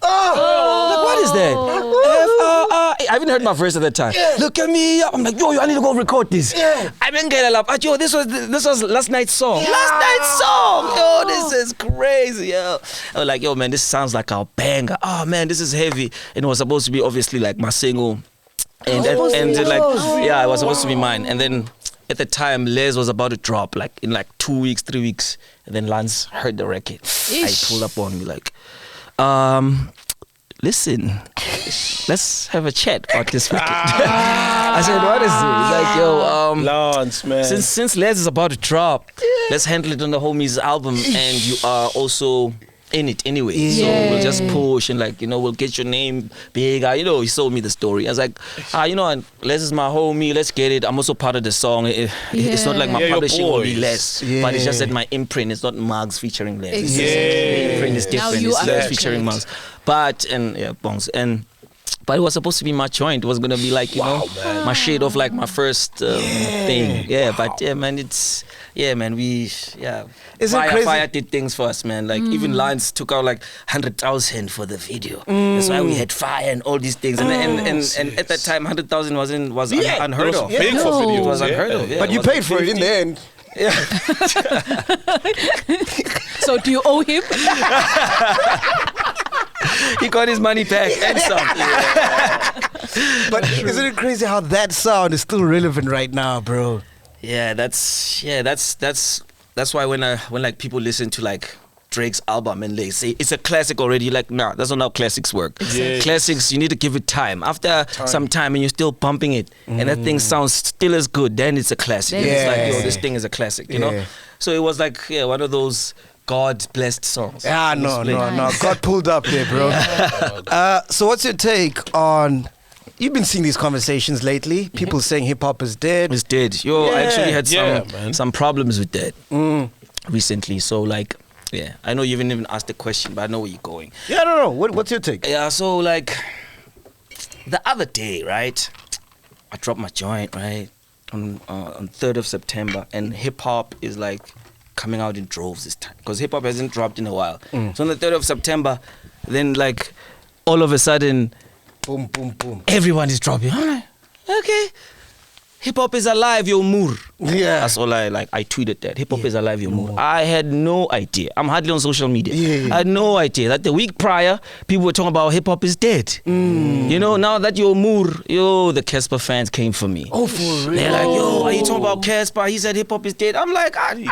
what is that? I haven't heard my verse at that time. Yeah. Look at me. I'm like, yo, I need to go record this. Yeah. I didn't get a lot. Yo, this was last night's song. Yeah. Last night's song. Yo, this is crazy. Yo. I was like, yo, man, this sounds like a banger. Oh, man, this is heavy. And it was supposed to be obviously like my single. And it was supposed to be mine. And then at the time, Les was about to drop like in like 2 weeks, 3 weeks. And then Lance heard the record. I pulled up on me like, listen, let's have a chat about this record. I said, what is it? He's like, yo, Lance, man. Since Les is about to drop, let's handle it on the homies album, and you are also in it anyway. So we'll just push and like, you know, we'll get your name big. You know, he sold me the story. I was like, you know, Les is my homie, let's get it. I'm also part of the song. It's not like my publishing will be Les, but it's just that my imprint is not Maggz featuring Les. Exactly. The imprint is different. It's Les featuring Maggz. But it was supposed to be my joint. It was gonna be like, you know, my shade of like my first thing. Yeah, but yeah, man, Fire did things for us, man. Like even Lance took out like 100,000 for the video. That's why we had Fire and all these things. And at that time, 100,000 was unheard of. Big for video. It was unheard of. Yeah, but you paid for it in the end. Yeah. So do you owe him? He got his money back and some. But isn't it crazy how that sound is still relevant right now, bro? Yeah, that's why when like people listen to like Drake's album and they say it's a classic already, like nah, that's not how classics work. Yes. Classics, you need to give it time. After some time and you're still bumping it and that thing sounds still as good, then it's a classic. Yeah. It's like, yo, this thing is a classic, you know? So it was like one of those God-blessed songs. Ah, no. Got pulled up there, bro. So what's your take on... You've been seeing these conversations lately. People saying hip-hop is dead. It's dead. Yo, I actually had man. some problems with that recently. So like... Yeah, I know you haven't even asked the question, but I know where you're going. Yeah, no. What's your take? Yeah, so like the other day, right? I dropped my joint, right, on 3rd of September, and hip hop is like coming out in droves this time because hip hop hasn't dropped in a while. So on the 3rd of September, then like all of a sudden, Boom, boom, boom. everyone is dropping. I'm like, okay. Hip hop is alive, yo moor. Yeah. That's all I tweeted that. Hip hop is alive, yo moor. I had no idea. I'm hardly on social media. I had no idea that the week prior, people were talking about hip hop is dead. You know, now that yo moor, the Cassper fans came for me. Oh, for real? They're like, yo, are you talking about Cassper? He said hip hop is dead. I'm like, I didn't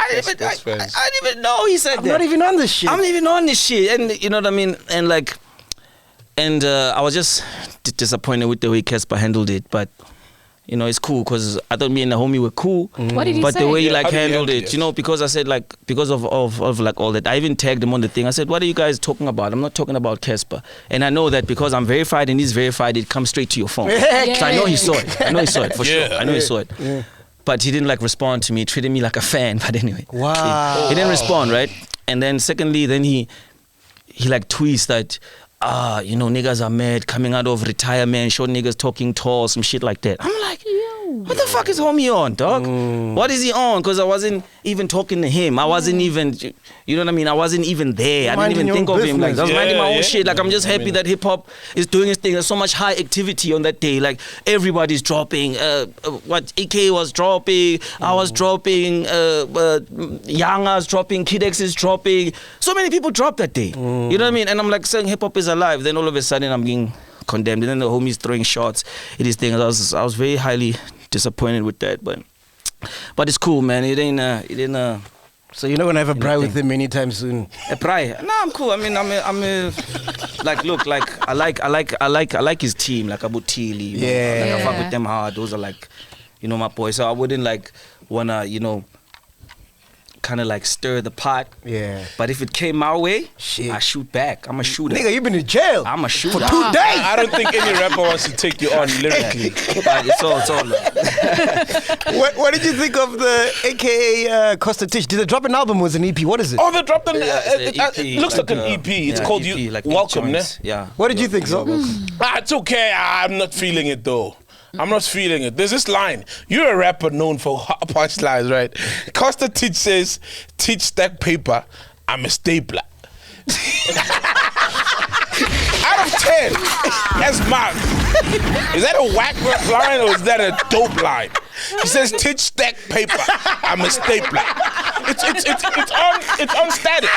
even know he said that. I'm not even on this shit. I'm not even on this shit. And you know what I mean? And like, I was just disappointed with the way Cassper handled it, but you know, it's cool because I thought me and the homie were cool. What did he but say? the way he like How did he handled handle it, it? you know, because I said like, because of like all that, I even tagged him on the thing. I said, what are you guys talking about? I'm not talking about Cassper. And I know that because I'm verified and he's verified, it comes straight to your phone. So I know he saw it. I know he saw it for sure. I know he saw it. Yeah. But he didn't like respond to me, treated me like a fan. But anyway. Wow. He didn't respond, right? And then secondly, then he like tweets that, you know, niggas are mad coming out of retirement, short niggas talking tall, some shit like that. I'm like, what the fuck is homie on, dog? What is he on? Because I wasn't even talking to him. I wasn't even, you know what I mean? I wasn't even there. I didn't even think of him. Like, I was minding my own shit. Like, I'm just happy that hip hop is doing its thing. There's so much high activity on that day. Like, everybody's dropping. What AK was dropping, I was dropping, Yanga's dropping, Kid X is dropping. So many people dropped that day. You know what I mean? And I'm like saying hip hop is alive. Then all of a sudden I'm getting condemned. And then the homies throwing shots at his thing. I was very highly disappointed with that, but it's cool, man. It ain't So you're not gonna have a braai with him anytime soon? a braai. No, I'm cool. I mean, I'm a like, look, like I like his team, like Abu Tili. Yeah. Like I fuck with them hard. Those are like, you know, my boys. So I wouldn't like wanna, you know, kind of like stir the pot. Yeah. But if it came my way, Shit. I shoot back. I'm a shooter. Nigga, you've been in jail. I'm a shooter. For 2 days. I don't think any rapper wants to take you on lyrically. But it's all What did you think of the AKA Costa Tish? Did they drop an album or was it an EP? What is it? Oh, they dropped an. It's a EP, It looks like an EP. It's called EP, You like Welcome, ne? joints. Yeah. What did you think, so? It's okay. I'm not feeling it though. I'm not feeling it. There's this line. You're a rapper known for punchlines, right? Costa Teach says, "Teach stack paper. I'm a stapler." Out of 10, that's MacG. Is that a whack line or is that a dope line? He says, "Teach stack paper. I'm a stapler." It's on Static.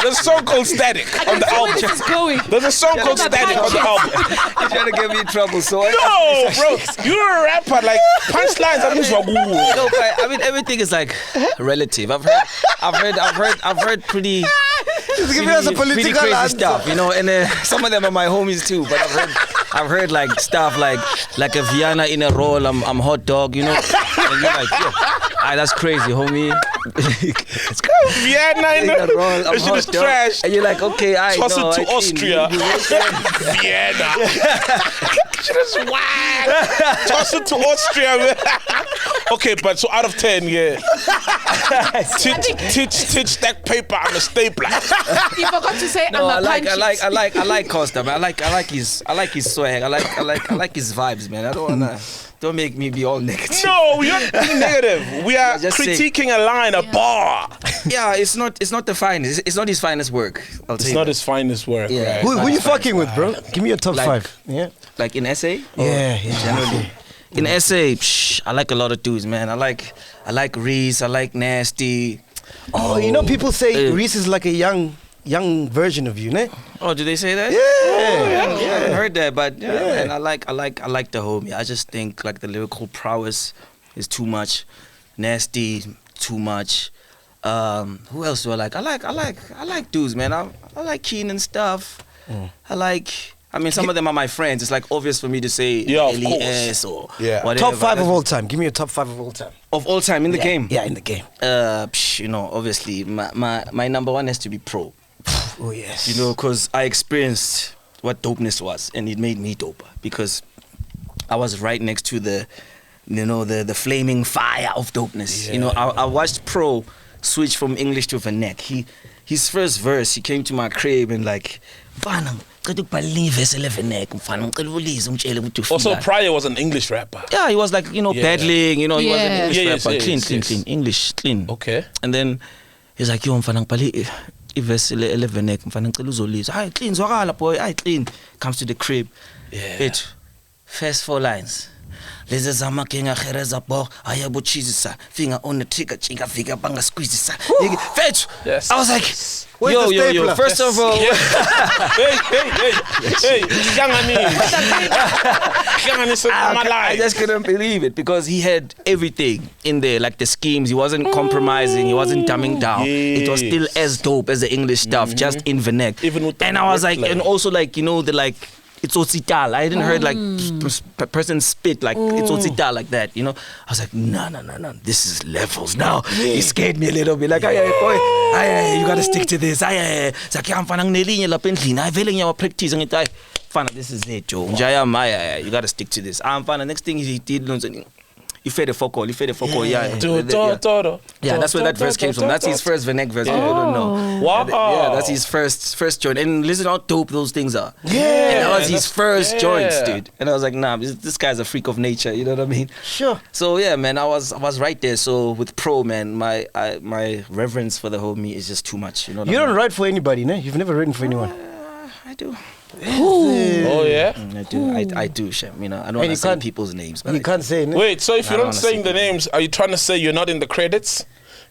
There's a song called Static on the album. This is going. There's a song called Static on the album. You're trying to get me in trouble, so No, bro, you're a rapper. Like punchlines are just No, but I mean everything is like relative. I've heard pretty. Just give us a pretty political crazy answer. stuff, you know, and some of them are my homies too. But I've heard like stuff like a Vienna in a roll. I'm hot dog, you know. And you're like, yeah, that's crazy, homie. It's crazy. Vienna in a roll. That shit is trash. And you're like, okay, I Toss know. it to Austria. Vienna. Shit is whack. Toss it to Austria, man. Okay, but so out of 10, yeah. Teach that paper. I'm a stapler. You forgot to say No, I'm a I like Costa, man. I like his swag. I like his vibes, man. I don't make me be all negative. No, you're being negative. We are just critiquing a line, a bar. Yeah, it's not the finest. It's not his finest work. I'll tell It's you not that. his finest work, Yeah. right? Who you fucking with, bro? Give me your top Like- 5. Yeah. Like in SA? Yeah. Generally. In SA, I like a lot of dudes, man. I like Reese. I like Nasty. Oh, you know, people say Reese is like a young young version of you, ne? Oh, did they say that? Yeah. I haven't heard that, but man, I like the homie. I just think like the lyrical prowess is too much, nasty, too much. Who else do I like? I like dudes, man. I like Keen and stuff. I mean, some of them are my friends. It's like obvious for me to say LES or whatever. Top 5 of all time. Give me your top 5 of all time. Of all time in the game? Yeah, in the game. You know, obviously, my number one has to be Pro. Oh, yes. You know, because I experienced what dopeness was, and it made me doper because I was right next to the flaming fire of dopeness. Yeah. You know, I watched Pro switch from English to Vernac. His first verse, he came to my crib and like, also, Pryor was an English rapper. Yeah, he was like, battling, he was an English rapper. Clean, English, clean. Okay. And then he's like, yo, mfana ngibhale ivesi 11 mfana ngicela uzolizwa. Hayi, clean, zwakala boy, hayi, clean. Comes to the crib. Yeah. First 4 lines. Lezi zama kenga khereza bo ayabuchizisa finger on the trigger chinga fika banga squeezisa. Fetch. Yes. I was like, yo. First of all, hey, I just couldn't believe it because he had everything in there, like the schemes. He wasn't compromising. He wasn't dumbing down. Yes. It was still as dope as the English stuff, just in Vernac. Even with the and I was like, wordplay. and also like, the like. It's ocital. I didn't heard like person spit like it's ocital like that, I was like, no. This is levels now. He scared me a little bit. Like, boy, you gotta stick to this. It's like, I'm fanang nelinye la pentli. I feeling your practice and fana, this is it, Joe. You gotta stick to this. I'm fana. Next thing he did, he fed a focal. Yeah, that's where that verse came from. That's his first Vernac verse. I don't know. Wow. Yeah, that's his first joint. And listen how dope those things are. Yeah. And that was his first joints, dude. And I was like, nah, this guy's a freak of nature. You know what I mean? Sure. So yeah, man, I was right there. So with Pro, man, my reverence for the homie is just too much. You know what You I mean? don't write for anybody, ne? You've never written for anyone. I do. Oh yeah. I do. I do, Shem. I don't want to say people's names, but You can't say, ne? Wait, so if you're I not don't saying wanna the names, are you trying to say you're not in the credits?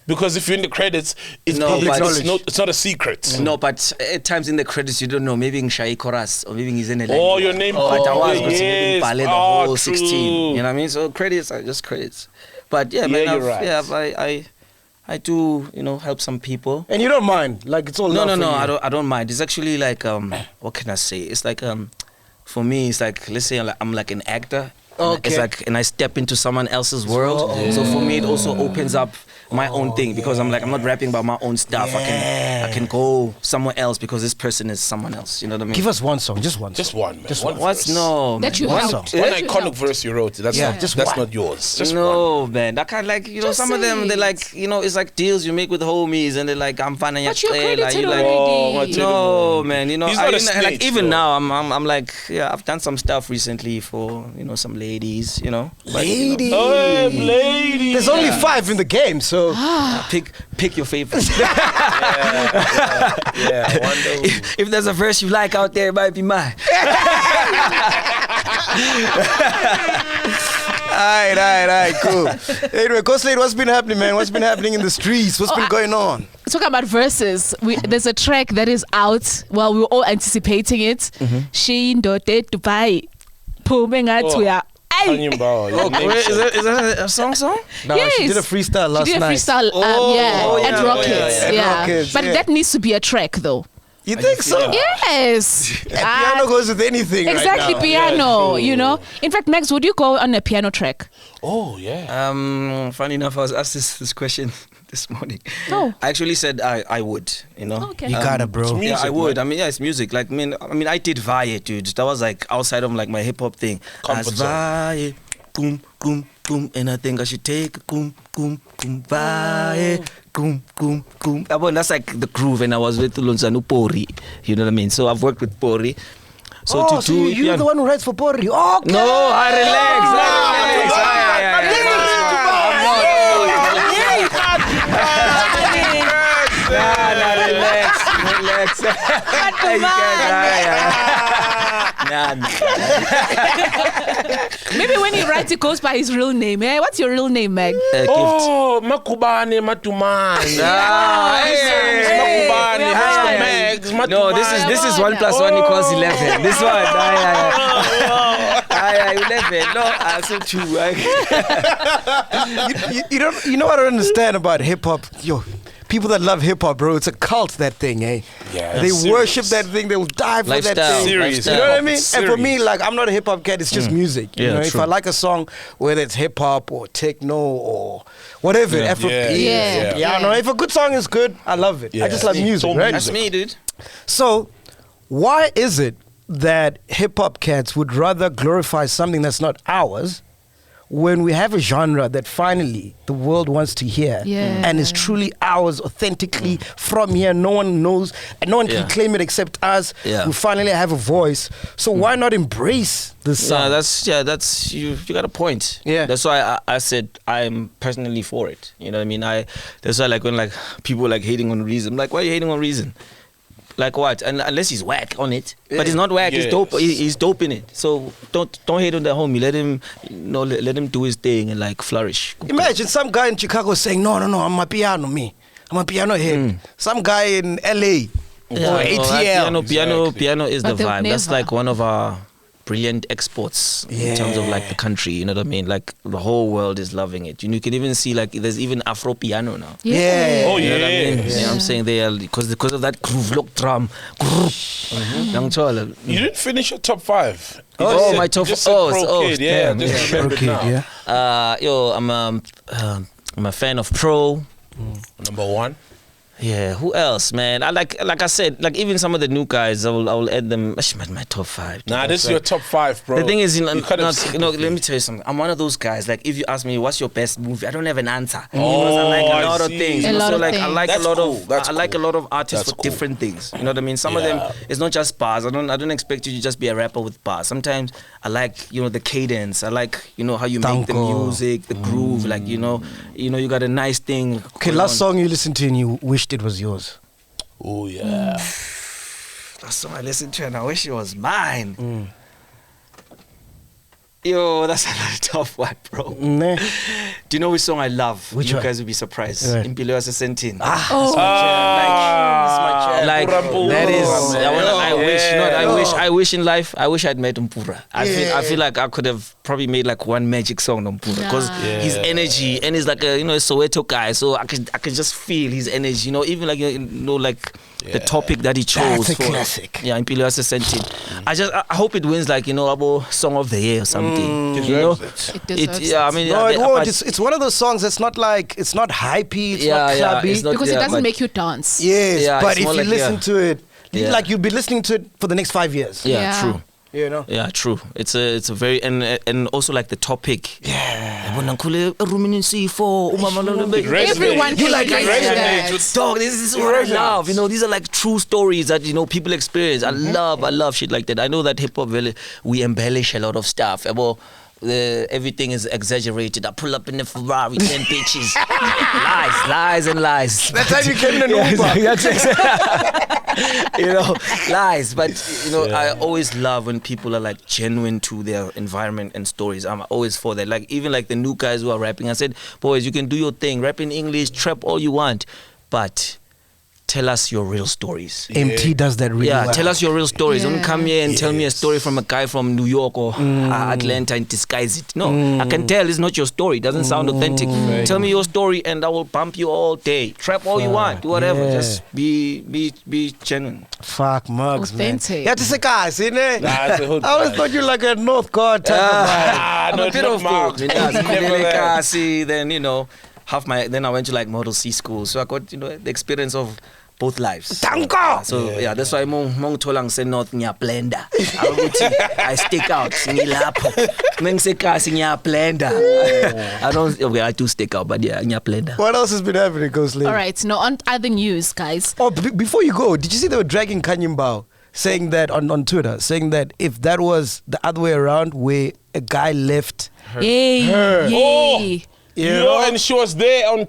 Because if you're in the credits, it's No, public but- knowledge. It's not a secret. No, but at times in the credits you don't know. Maybe in Shai Koras or maybe he's in a Oh, your name. But I was yes. the whole 16. You know what I mean? So credits are just credits. But yeah, man, you're right. I do, help some people. And you don't mind? Like, it's all No, love for you. I don't mind. It's actually like what can I say? It's like for me, it's like, let's say I'm like an actor. Okay. It's like, and I step into someone else's world. So for me, it also opens up my own thing because I'm not rapping about my own stuff. I can go somewhere else because this person is someone else. You know what I mean? Give us one song, just one. Just one, man. Just one. What's verse. no? That you man. helped. One That you iconic helped. verse you wrote. That's Yeah, just that's one. not yours. Just No, man. I can't like Just some of them. say They're it. like it's like deals you make with homies, and they're like I'm fine. But you're credited like, already. no, man. He's not a like snitch, even though. now, I'm like I've done some stuff recently for some ladies. But, Lady. Oh, lady. There's only 5 in the game, so pick your favorite. Yeah, wonder. If there's a verse you like out there, it might be mine. Alright, cool. Anyway, Coslade, what's been happening, man? What's been happening in the streets? What's been going on? Talking about verses, there's a track that is out. Well, we were all anticipating it. She Ndote Dubai. Pumenga Khanya Mbao, your name Is check. that a song? No, she did a freestyle last She did a night. freestyle, at Rockets. At Rockets, But yeah. that needs to be a track, though. You think so? Yes. Piano goes with anything Exactly, right now. piano, Yeah, true. In fact, Maggz, would you go on a piano track? Oh yeah. Funny enough, I was asked this question this morning. Oh. I actually said I would, Okay. You gotta, bro. Yeah, I Music, would. man. I mean, yeah, it's music. Like, I did Vaye, dude. That was like outside of like my hip hop thing. Comfort As zone. Vaye, boom, boom, boom, and I think I should take a boom, boom, boom, Vaye, boom, boom, boom. That's like the groove, and I was with Lunzanu Pori. You know what I mean? So I've worked with Pori. So Oh, so you're piano- the one who writes for Pori. Okay. No, I relax. Relax. Maybe when he writes, it goes by his real name. Eh? What's your real name, Mag? Oh, Makubani Matumani. Makubani, Mr. Maggz, Matumani. No, this is 1 + 1 equals 11. This one. 11. No, also 2. You know what I don't understand about hip hop? Yo, people that love hip hop, bro, it's a cult, that thing, eh? Yeah, they serious. worship that thing, they will die for Lifestyle. that thing. Serious. You know what I mean? Serious. And for me, like, I'm not a hip hop cat, it's just music. You Yeah, know, if true. I like a song, whether it's hip hop or techno or whatever, Afrobeat. Yeah. I don't know. If a good song is good, I love it. I just love music, all right? That's me, dude. So, why is it that hip hop cats would rather glorify something that's not ours when we have a genre that finally the world wants to hear and is truly ours, authentically from here? No one knows and no one can claim it except us. Yeah. We finally have a voice. So why not embrace this sound? That's you got a point. Yeah. That's why I said I'm personally for it. You know what I mean? That's why, like, when like people like hating on Reason, I'm like, why are you hating on Reason? Like what? And unless he's whack on it, but he's not whack. He's dope. He's dope in it. So don't hate on the homie. Let him, let him do his thing and like flourish. Imagine some guy in Chicago saying, no, I'm a piano, me. I'm a piano head. Some guy in LA or ATL. Piano is But the they'll vibe. That's never. like one of our brilliant exports in terms of like the country. You know what I mean? Like the whole world is loving it. You can even see like there's even Afro piano now. Yeah. Oh, You know yeah. what I mean? Yeah, I'm saying they are because of that groove look drum. Young Chola. You didn't finish your top 5. You Oh, just said- my top just five. said ProKid, yeah, damn, just remembered now. I'm a fan of Pro. Number 1. Yeah, who else, man? I like I said, like even some of the new guys, I will add them. My top 5. Nah, this is your top 5, bro. The thing is, You could have let me tell you something. I'm one of those guys. Like, if you ask me what's your best movie, I don't have an answer. Oh, because I like a I lot of see. things. A You know, lot so of like I things. like That's a lot cool. of That's I like a cool. lot of artists That's for cool. different things. You know what I mean? Some of Yeah. them, it's not just bars. I don't expect you to just be a rapper with bars. Sometimes I like the cadence. I like how you make the Tango. music, the groove. Like you got a nice thing. Okay, going last on. song you listened to and you wished it was yours. Oh, yeah. Last song I listened to and I wish it was mine. Yo, that's another tough one, bro. Nah. Do you know which song I love? Which you one? guys will be surprised. Right. Impilo Sentin. Oh. Like that is. I wish in life. I wish I'd met Mpura. I feel like I could have probably made like one magic song on Mpura because his energy and he's like a Soweto guy. So I can just feel his energy. Even like the topic that he chose. That's a for, classic. Yeah, Impilo Sentin. I hope it wins like Abo Song of the Year or something. Deserves It deserves Yeah, I mean, No, it but- won't. It's one of those songs that's not like, it's not hypey, it's not clubby. it's not- Because it yeah, doesn't but- make you dance. Yes, Yeah, but it's if more you like, listen to it, Yeah. like you'll be listening to it for the next 5 years. Yeah, Yeah. true. You know? Yeah, true. It's a very and also like the topic. Yeah. Everyone You can like relate to resonate that. with Dog, this is what I love. These are like true stories that people experience. I love shit like that. I know that hip hop we embellish a lot of stuff. Everything is exaggerated. I pull up in the Ferrari, 10 bitches. lies and lies. That time you came in an Uber. Lies. But I always love when people are like genuine to their environment and stories. I'm always for that. Like even like the new guys who are rapping, I said, boys, you can do your thing, rap in English, trap all you want, but tell us your real stories. MT does that really well. Tell us your real stories. Don't come here and tell me a Yes. story from a guy from New York or Atlanta and disguise it. No, I can tell it's not your story. It doesn't sound authentic. Tell me your story and I will bump you all day. Trap all you want. Do whatever. Yeah. Just be genuine. Fuck mugs, man. Authentic. Yeah, just a guy, see ne? Nah, it's a hood I always vibe. thought you were like a North God type of guy. Ah, no, I'm a it's bit not of Mark. both. Then then I went to like Model C school. So I got the experience of both lives. Tango! So yeah, that's why mong tolang say north nya blender. I stick out. Ngilapho. Mengse kasi nya blender. I do stick out, but yeah, nya blender. What else has been happening, Ghost Lady? All right, no, on other news, guys. Oh, before you go, did you see they were dragging Khanya saying that on Twitter, saying that if that was the other way around, where a guy left Yay. Oh. You know, and she was there on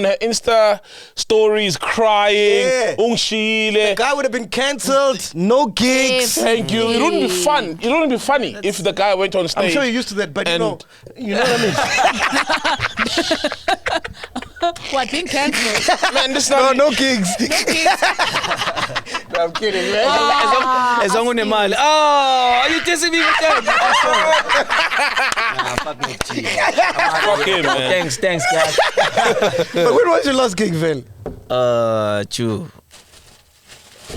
her Insta stories crying. The guy would have been cancelled. No gigs. Thank you. It wouldn't be fun. It wouldn't be funny if the guy went on stage. I'm sure you're used to that, but you know what I mean. What, being cancelled? Man, this not No gigs. No, I'm kidding, man. As long as you're mad. Oh, are you testing me with that? Nah, fuck me, G. Fuck him, man. Thanks, guys. But when was your last gig, Vel?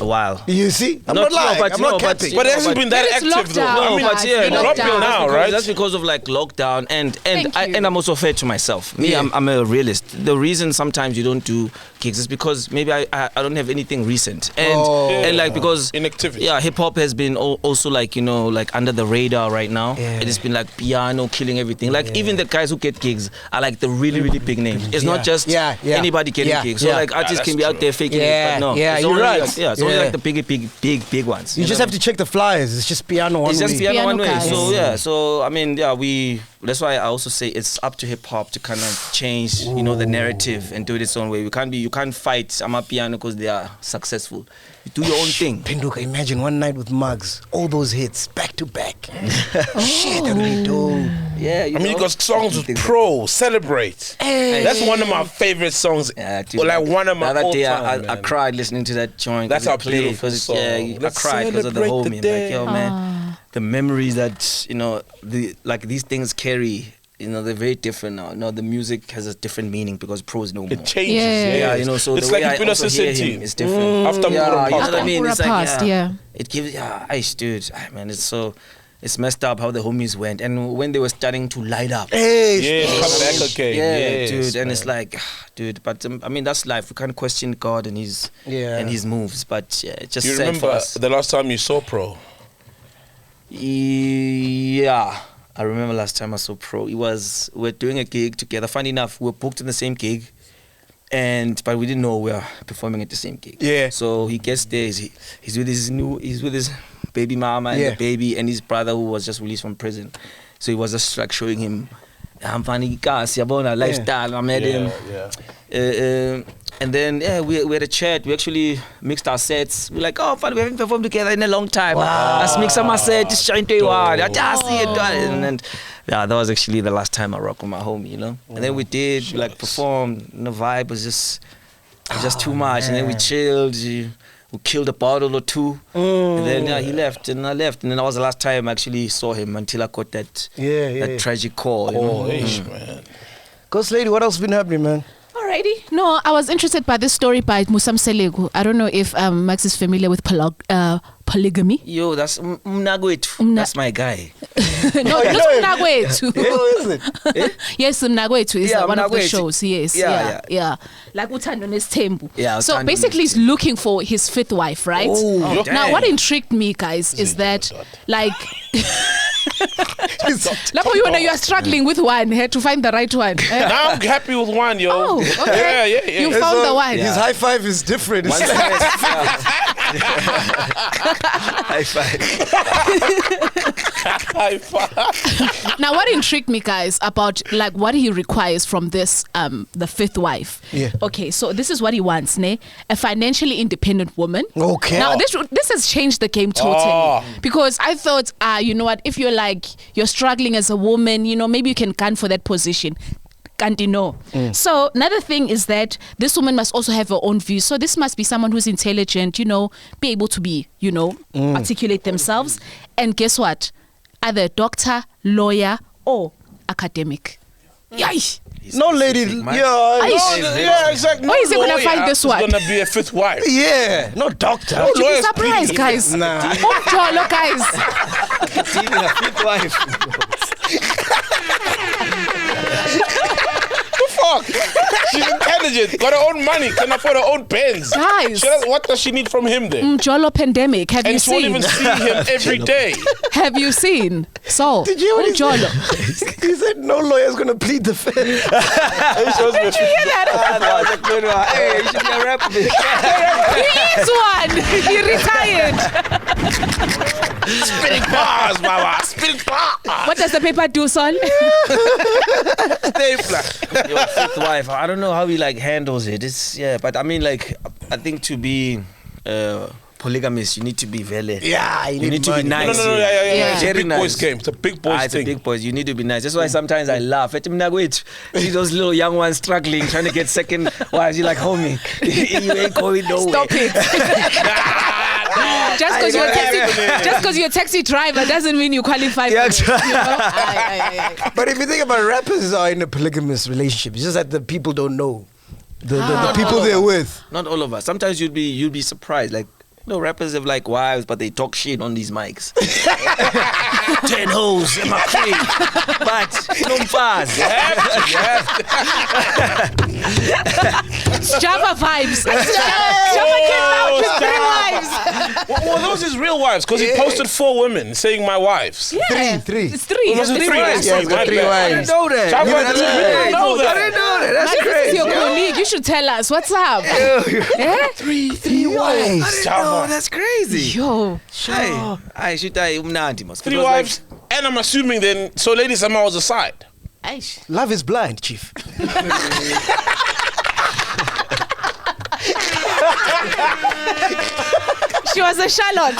A while. You see? I'm Not not lying. sure, but I'm no, not but- capping. But it hasn't been that It's active, though. lockdown. I mean, But yeah, it's dropping lockdown. now, right? That's because of like lockdown and Thank you. I'm also fair to myself. Me, I'm a realist. The reason sometimes you don't do gigs is because maybe I don't have anything recent and like because Inactivity. Yeah, hip hop has been also like like under the radar right now. Yeah. It has been like piano killing everything. Like even the guys who get gigs are like the really big names. It's not just anybody getting gigs. So like artists that's can be out there faking it, but no. Yeah, it's you're only right. Like, it's only like the big ones. You just have to check the flyers. It's just piano one It's just way. piano one way. guys. So I mean, that's why I also say it's up to hip hop to kind of change, the narrative and do it its own way. You can't fight Amapiano because they are successful. You do your own thing. Pinduka, imagine one night with Maggz, all those hits back to back. Shit, that would be dope. Yeah, I mean, you got songs with Pro, Celebrate. Hey. That's one of my favorite songs. dude, Or like one of my the other day, all-time, I man. cried listening to that joint. That's a a beautiful song. I Let's cried because of the celebrate homie. the I'm like, yo, day. man, the memories that these things carry. They're very different now. No, the music has a different meaning because Pro is no more. It changes. Yeah. Yeah, so it's the way like I you put also us hear in him team. is different. After Yeah, Mura you know passed. what I mean? It's like, Past, yeah. It gives, ice, dude. Man, it's messed up how the homies went. And when they were starting to light up. Yeah, come back again. Yeah, Yes, dude. And man. it's like, dude, but I mean, that's life. We can't question God and his moves. But yeah, it's just You sad for remember us. the last time you saw Pro? Yeah. I remember last time I saw Pro. We're doing a gig together. Funny enough, we were booked in the same gig. But we didn't know we were performing at the same gig. Yeah. So he gets there. He's with his baby mama and the baby and his brother who was just released from prison. So he was just like showing him, I'm funny guys, lifestyle. I met him. And then we had a chat. We actually mixed our sets. We're like, oh, fun, we haven't performed together in a long time. Let's mix up my set, just trying to and then that was actually the last time I rocked with my homie, And then we did, we performed, and the vibe was just too much. And then we chilled, we killed a bottle or two. And then he left, and I left. And then that was the last time I actually saw him until I got that tragic call. Man. Ghost Lady, what else been happening, man? Alrighty. No, I was interested by this story by Musam Selegu. I don't know if Max is familiar with polygamy. Yo, that's Mnagwetu. That's my guy. No, not Mnagwetu. Who is it? Yes, Mnagwetu is one of the Mnagwetu. shows. Yes, yeah. Like Utando Nestembu. Yeah, so Utando basically, he's looking for his fifth wife, right? Oh, now, what intrigued me, guys, is that like. Like you are struggling with one to find the right one. Now I'm happy with one, yo. Oh, okay. Yeah. You found the one. His high five is different. It's High five. High five. Now, what intrigued me, guys, about like what he requires from this the fifth wife. Yeah. Okay, so this is what he wants, ne? A financially independent woman. Okay. Now this has changed the game totally because I thought, you know what? If you're struggling as a woman, maybe you can gun for that position. No. So another thing is that this woman must also have her own views. So this must be someone who's intelligent, be able to be, articulate themselves. And guess what? Either doctor, lawyer, or academic. Yay! no lady. Yeah, exactly. Where is he gonna find this one? It's gonna be a fifth wife. Yeah, no doctor. No You'd be lawyers, surprised, please. guys. Nah. Look, guys. Stealing a fifth wife. Fuck. She's intelligent, got her own money, can afford her own pens. Guys. What does she need from him then? Jolo pandemic. Have you And she won't seen? even see him every day. Have you seen? So, Did you hear what he Jolo. said? He said no lawyer's gonna plead the fifth. Did you hear that? That was a good one. Hey, you should be a rapper. He is one. He retired. Spinning bars, mama. Spinning bars. What does the paper do, son? Stapler. Your fifth wife. I don't know how he like handles it. It's but I mean like I think to be polygamist, you need to be very. Yeah, you need to be nice. No, yeah. It's a Very big boys nice. game. It's a big boys It's a thing. big boys. You need to be nice. That's why sometimes I laugh. At see those little young ones struggling, trying to get second wives. You're like, homie, you ain't going nowhere. Stop it. Just because you're a taxi driver doesn't mean you qualify for it. You know? But if you think about it, rappers are in a polygamous relationship. It's just that the people don't know. The people they're with. Not all of us. Sometimes you'd be surprised. Like, rappers have like wives, but they talk shit on these mics. 10 hoes in my crib, but no pass. It's Java vibes. Java came out with 3 wives. Well, those is real wives because he posted 4 women saying my wives. Yeah. Three. It's 3. Was it 3? Yeah, he's got 3 I wives. didn't know that. Java, I I didn't know that. That's This is crazy. your colleague. You should tell us. What's up? Yeah? 3 wives. No, that's crazy. Yo. Hey, I should die. 3 wives. And I'm assuming then, so Lady Sama was aside. Aish. Love is blind, chief. She was a Charlotte.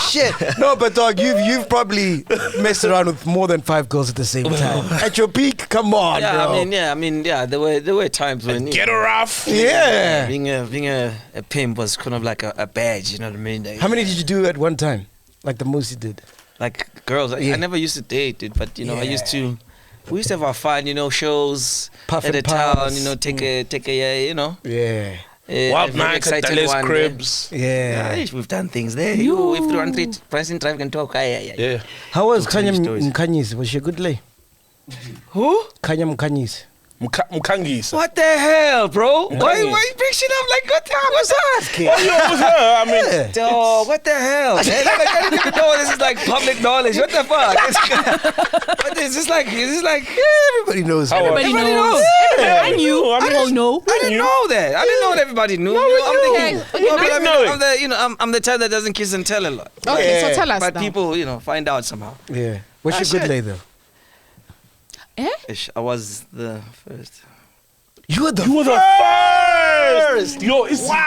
Shit. No, but dog, you've probably messed around with more than 5 girls at the same time. At your peak, come on, Yeah, bro. I mean, there were times when Get her off. Yeah. being a pimp was kind of like a badge. You know what I mean? Like, How many did you do at one time? Like the most you did? like girls? Yeah. I never used to date, dude, but I used Yeah. to. We used to have our fun, shows Puff at and the town. pass. Take a Yeah. Wild very nights at excited Dallas one, cribs. Yeah. We've done things there. You, if 3 pricing drive can talk. Yeah. How was Tell you Khanya stories. Mkangisa? Was she a good lay? Who? Khanya Mkangisa. Mkangisa. What the hell, bro? Why you bring shit up like what the hell was that? Yeah, it was her. I mean, Dog, what the hell? Man? I don't even know this is like public knowledge. What the fuck? What is this like? Is this like? Everybody knows. How her. was- Everybody Everybody knows. knows. I knew. I I mean- don't know. I didn't know that. I didn't know that everybody knew. I'm thinking, Okay, but didn't I mean, know it. I'm the type that doesn't kiss and tell a lot. Okay, Yeah. so tell us But now. people, find out somehow. Yeah. Was she a good shit. lay though? Ish, I was the first. You were the you were the first. Yo, it's Hey,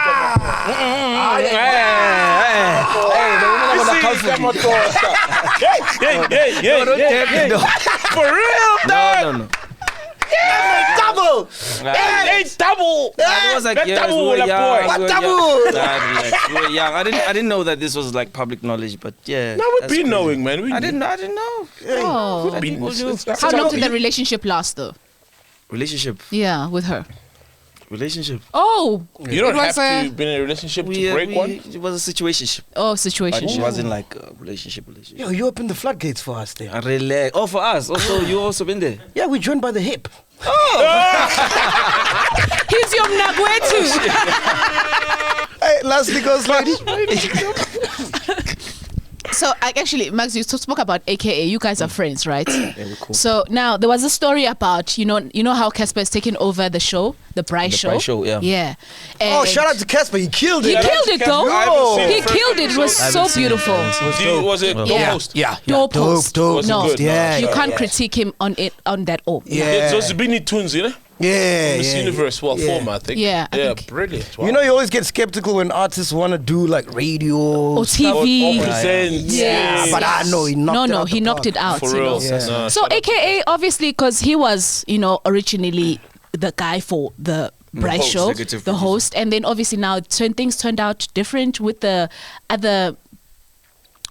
the woman about the comfort. Hey, No, don't tell me, no. For real, dog. No. double. Hey, double. It was like, That yes, double we were with a young. boy. We What were double? young. Nah, relax, we were young. I didn't know that this was like public knowledge, but yeah. No, we've that's been crazy. knowing, man. We I didn't know. Oh. been- How long did the relationship last though? Relationship. Yeah, with her. Oh. You don't It was have a- to be in a relationship to break one. It was a situationship. Oh, But situation. it wasn't like a relationship. Yo, you opened the floodgates for us there. I relax. Oh, for us. Also, you also been there. Yeah, we joined by the hip. He's your mnagwetu. Hey, lastly goes lady. So actually, Maggz, you spoke about AKA. You guys are friends, right? Yeah, we're cool. So now there was a story about you know how Cassper is taking over the show, the Price Show. Price Show, yeah. Yeah. Oh, And shout out to Cassper. He killed it. He killed it though. I haven't seen He the first killed it. It was so beautiful. Was it dope Yeah. host? Yeah. Dope host. Dope. Was it No, good? Yeah. you can't yeah. critique him on that. Oh, Yeah. So it's Bini Tunes, you know? Yeah. Miss yeah. Universe, Yeah. I think. Yeah, I Yeah, think- brilliant. Wow. You know, you always get skeptical when artists want to do like radio or stuff. TV. Or present. Yes. But I know he knocked it No, out he the knocked park. it out. For you real. know. Yeah. No, So shout out. AKA obviously because he was originally the guy for the Bryce host, show, executive the producer. host, and then obviously now things turned out different with the other,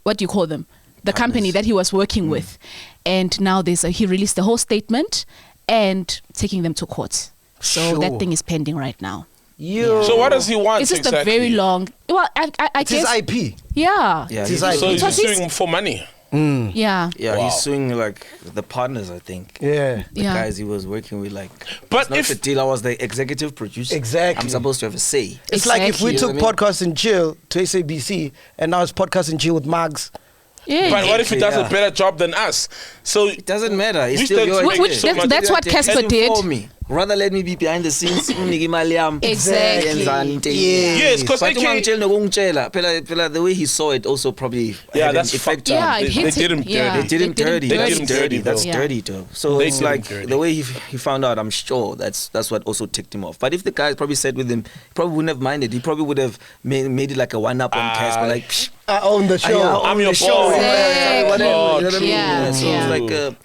what do you call them, the company that he was working with, and now he released the whole statement and taking them to court. So Sure. that thing is pending right now. Yo. So what does he want It's just exactly? a very long. Well, I It's his guess. IP. Yeah. Yeah, It's he's, his IP. So It was he's his- suing for money. Yeah. yeah, Wow. he's suing like the partners, I think. Yeah. The Yeah. guys he was working with, like. But it's not if- the deal, I was the executive producer. Exactly. I'm supposed to have a say. It's like if we Exactly. took You know what I Podcast and Chill to SABC and now it's Podcast and Chill with Maggz. Yeah. But what if he does a better job than us? So It doesn't matter. It's we still stand to your make Which- it so that's- much- that's what Cassper did. Me. Rather let me be behind the scenes. Exactly. Yes, because But AK, phela the way he saw it also probably yeah, had an that's effect fucked on Yeah, up. it They hit did him. him Yeah. dirty. They did him dirty. They did him That's dirty, dirty. That's though. Yeah. dirty, though. So They it's did him like dirty. the way he found out. I'm sure that's what also ticked him off. But if the guy probably said with him, he probably wouldn't have minded. He probably would have made it like a one-up on Cassper, like. Psh, I own the show. I'm your show. boss. Exactly. Whatever, you know what I mean? Yeah, So yeah. it's like,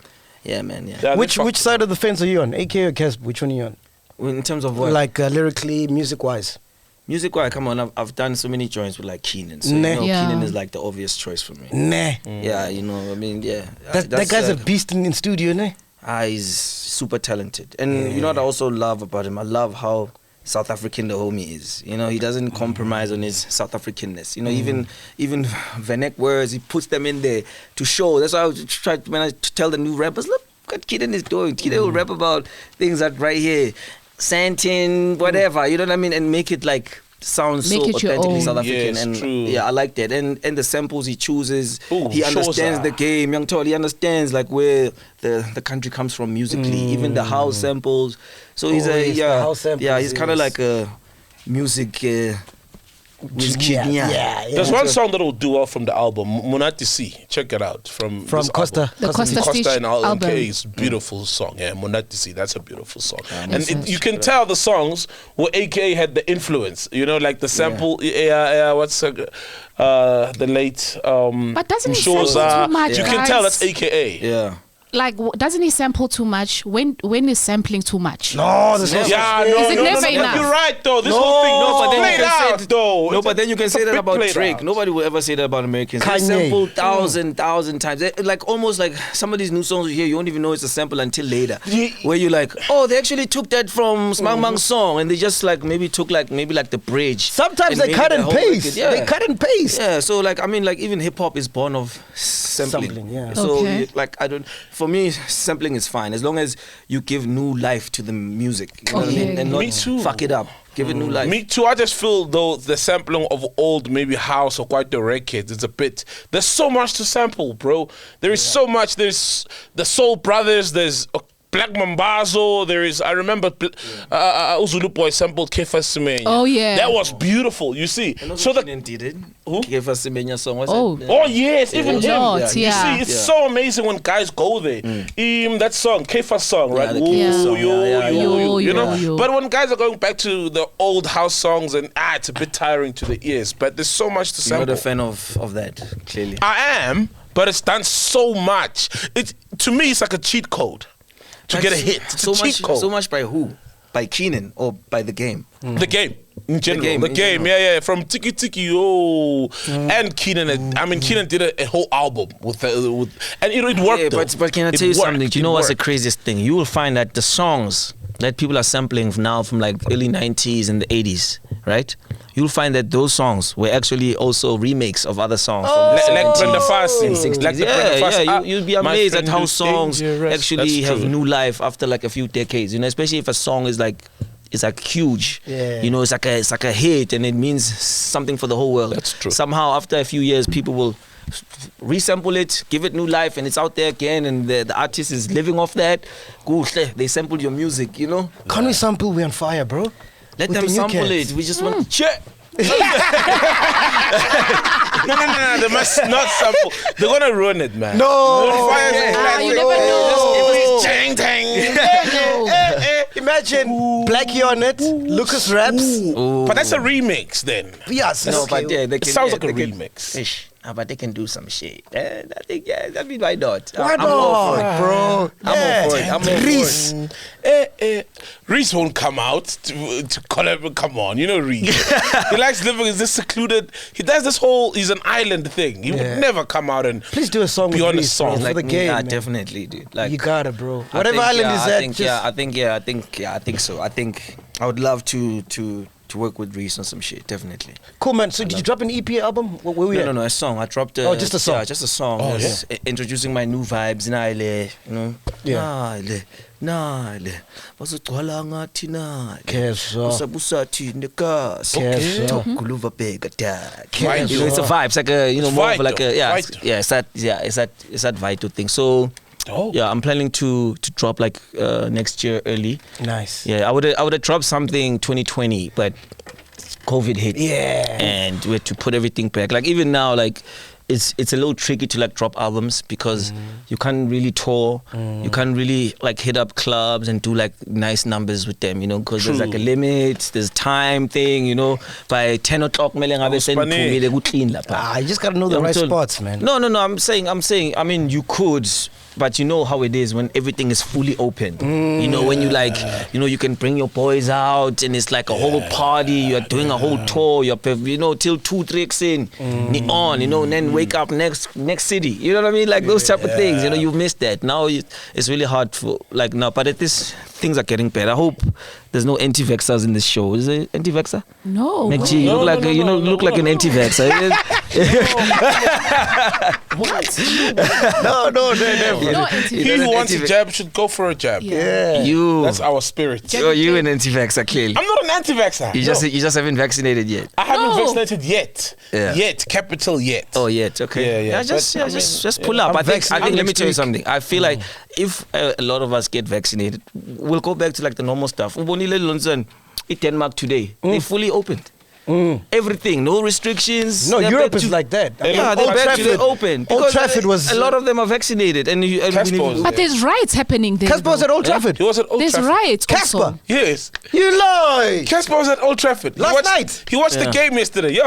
yeah, man, yeah. Yeah, they Which fucked- side of the fence are you on? AK or Cassper? Which one are you on? In terms of what? Like lyrically, music-wise. Music-wise, come on, I've done so many joints with like Keenan. So Nah. you know, Yeah. Keenan is like the obvious choice for me. Nah. Yeah, you know, I mean, yeah. That That's, guy's a beast in studio, nah? He's super talented. And you know what I also love about him? I love how South African the homie is. You know, he doesn't compromise on his South Africanness. You know, even Vanek words, he puts them in there to show. That's why I try to tell the new rappers, look what Keenan is doing. Keenan will rap about things that right here, Santin, whatever, you know what I mean? And make it like sound so Make it your authentically own. South African. Yes, and true. yeah, I like that. And the samples he chooses, Ooh, he understands Shoza. the game. Young Tol, he understands like where the country comes from musically, even the house samples. So he's Oh, yes, the house samples, he's kind of yes. like a music whiz kid. yeah. There's one song that will do well from the album, Monati C. Check it out from this Costa. album. The Costa Stitch Costa and album. LMK is a beautiful song. Yeah, Monati C. That's a beautiful song. And sense. you can tell the songs where AKA had the influence. You know, like the sample. Yeah. What's the late? But doesn't he sample Shoza. too much, You can guys? tell that's AKA. Yeah. Like, doesn't he sample too much? When is sampling too much? No, this was Yeah, Is it no, never enough? You're right though. This No, whole thing, but then you played can say out it- though. No, but then you can It's say a that bit about played Drake. out. Nobody will ever say that about Americans. They Khanya. sample thousand times. Like almost like some of these new songs you hear, you won't even know it's a sample until later. Where you're like, oh, they actually took that from Mang's song, and they just like maybe took like the bridge. Sometimes and they made cut it and the whole paste. record. Yeah. They cut and paste. Yeah, so like I mean, like even hip hop is born of sampling. Sampling, yeah. So Okay. like for me, sampling is fine as long as you give new life to the music. You know what I mean? Okay. And not Me too. fuck it up. Give it new life. Me too. I just feel though the sampling of old maybe house or quite the records. It's a bit. There's so much to sample, bro. There is so much. There's the Soul Brothers. There's Black Mambazo. There is. I remember Uzulu Boy sampled Kefa Semenya. Oh, yeah. That was beautiful. You see. So the did it. Who? Gave us Semenya song. What's Oh. that? Oh yes, even A him. lot, You yeah. see, it's so amazing when guys go there. That song, Kefa's song, right? the Ooh, Kefa song, yo, yeah. yo, you know. Yo. But when guys are going back to the old house songs, and it's a bit tiring to the ears. But there's so much to You're not sample. a fan of that, clearly. I am, but it's done so much. It to me, it's like a cheat code to get a hit. It's So a cheat much, code. so much by who? By Keenan or by the game? The game. In general, game, the in game, general. yeah, from Tiki Tiki, and Keenan. I mean, Keenan did a whole album with and it worked. Yeah, though. but can I It tell you worked, something? Do you it know what's the worked. craziest thing? You will find that the songs that people are sampling now from like early 90s and the 80s, right? You'll find that those songs were actually also remakes of other songs. from the Like 70s Brenda Fassie, and 60s. like the Brenda Fassie. You'll be My amazed at friend how is songs dangerous. actually That's have true. new life after like a few decades. You know, especially if a song is like huge. Yeah. You know, it's like a hit and it means something for the whole world. That's true. Somehow after a few years, people will resample it, give it new life, and it's out there again, and the artist is living off that. Kuhle, they sampled your music, you know. Can't we sample We on Fire, bro? Let With them the new sample cats. it. We just want check. No, they must not sample. They're gonna ruin it, man. No. Fire is a Yeah. classic. you never know. Tang, tang. Imagine Blackie on it, Lucas raps. But that's a remix then. Yes, No, okay. but yeah, they It can, sounds yeah, like a they can- remix. Ish. But they can do some shit. I think, yeah, I mean, why not? Why I'm all for it. not, bro? I'm all for it. I'm all for Reese. it. Reese won't come out to collaborate. Come on, you know Reese. He likes living in this secluded. He does this whole. He's an island thing. He would never come out and Please do a song be with on a Reese, bro, song. for Like the me, game, yeah, man. definitely, dude. Like You gotta, bro. I Whatever think, island yeah, is I that, think, just I think I would love to work with Reese on some shit, definitely. Cool, man. So did you drop an EP album? Where we at? No, a song. I dropped just a song. Yeah, just a song. Introducing my new vibes. You know. Yeah. Nale. Bazogcwala ngathi nale. Kesho. Usabusathi nekasi. Kesho. Kuluva bheka dad. Kesho. You know, it's a vibe. It's like a, you know, more of like a it's that vital thing. So yeah, I'm planning to drop like next year early. Nice. Yeah, I would have dropped something 2020, but COVID hit. Yeah. And we had to put everything back. Like even now, like it's a little tricky to like drop albums because you can't really tour, you can't really like hit up clubs and do like nice numbers with them, you know, because there's like a limit, there's time thing, you know. By 10 o'clock, you just gotta know the right spots, man. No. I'm saying. I mean, you could. But you know how it is when everything is fully open. You know, when you like, you know, you can bring your boys out and it's like a whole party. You're doing a whole tour. You're, you know, till 2-3 in, on, you know, and then wake up next city. You know what I mean? Like those type of things. You know, you missed that. Now it's really hard for like now. But at this, things are getting better. I hope there's no anti-vaxxers in this show. Is it anti-vaxxer? No. MacG, you look like an anti-vaxxer. What? No, never. He who wants a jab should go for a jab. Yeah. That's our spirit. You an anti-vaxxer, clearly. I'm not an anti-vaxxer. You just haven't vaccinated yet. I haven't vaccinated yet. Yeah. Yet, capital yet. Oh, yet. Okay. Yeah. Just pull up. I think. Let me tell you something. I feel like if a lot of us get vaccinated, we'll go back to like the normal stuff. Denmark today, they fully opened. Everything, no restrictions. No, Europe is like that. Yeah, they're back to the open. Old Trafford was... A lot of them are vaccinated. But there's riots happening there. Cassper was at Old Trafford. He was at Old There's Trafford. riots Cassper? also. Yes. You lie. Cassper was at Old Trafford. Last night. He watched the game yesterday.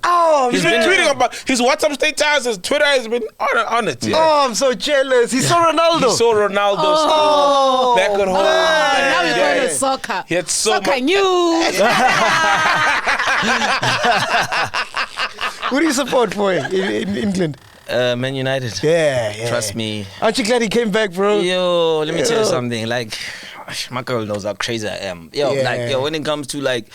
Oh, He's been tweeting about his WhatsApp status. His Twitter has been on it. Yeah. Oh, I'm so jealous. He saw Ronaldo. He saw Ronaldo score back at home. Now we're going to soccer. He had so Soccer much. news. Who do you support for in England? Man United. Yeah. Trust me. Aren't you glad he came back, bro? Yo, let me tell you something. Like, my girl knows how crazy I am. When it comes to like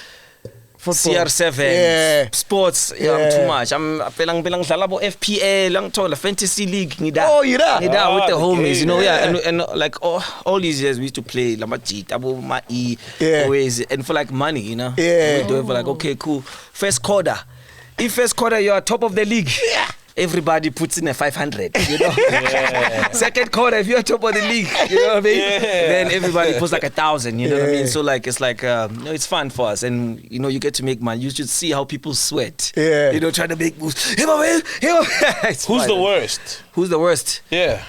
football. CR7, sports, I'm too much. I'm pelang FPL, fantasy league. Oh, you're there? With the homies, you know, and like all these years we used to play always, and for like money, you know. We do it for like, okay, cool. First quarter, you are top of the league. Everybody puts in a 500, you know. Second quarter, if you're top of the league, you know what I mean. Then everybody puts like 1,000, you know what I mean. So like it's like it's fun for us, and you know you get to make money. You should see how people sweat. You know, trying to make moves. Who's the worst? Who's the worst? Yeah.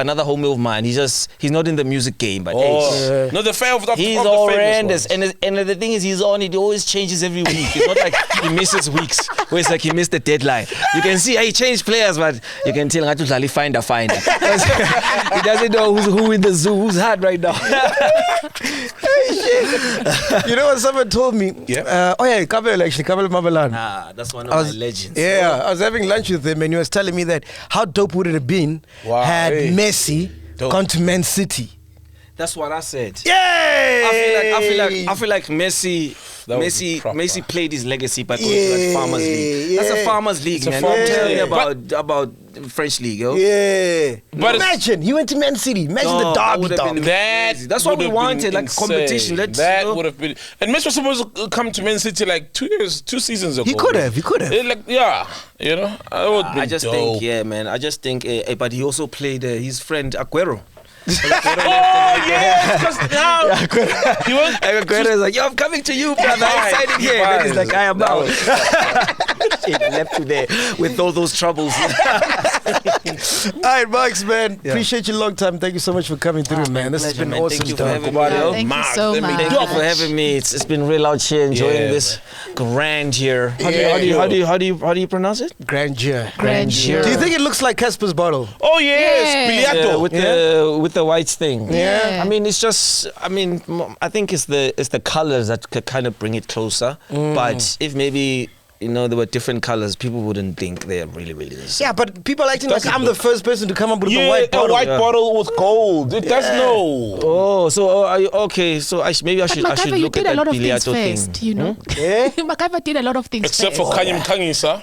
Another homie of mine. He's not in the music game, but no, the fan of the he's of horrendous. And the thing is, he's on it. He always changes every week. It's not like he misses weeks. Where it's like he missed the deadline. You can see he changed players, but you can tell him finder. He doesn't know who in the zoo, who's hard right now. You know what someone told me? Kabel Mabalan. That's one of my legends. Yeah, I was having lunch with him and he was telling me that how dope would it have been had Messi gone to Man City. That's what I said. Yay! I feel like Messi played his legacy by going to like Farmers League. That's a Farmers League, man. I'm telling you about French league, yo. Yeah. But imagine he went to Man City. Imagine the derby, dog. That's what we wanted, like competition. That would have been. And Messi was supposed to come to Man City like 2 seasons ago. He could have. You know. I just think, but he also played his friend Aguero. Because now Aguero is like, yo, I'm coming to you, brother. I'm excited here. Then he's like, I am out. Left you there with all those troubles. All right, Maggz, man. Appreciate you a long time. Thank you so much for coming through, man. This has been man. awesome. Thank you for having me. Thank you so much. Thank you for having me. It's been real out here enjoying this grandeur. How do you pronounce it? Grandeur. Grandeur. Do you think it looks like Casper's bottle? Oh yes, Biliato with the white thing. Yeah. I mean, it's just. I think it's the colors that could kind of bring it closer. But if maybe there were different colors, people wouldn't think they're really, really the same. Yeah, but people acting like I'm the first person to come up with a white bottle. A white bottle with gold. It does know. Oh, so are you okay? So maybe I should look at that Biliato thing. First, you know. Yeah? MacGyver did a lot of things Except first. for Khanya Mkangisa.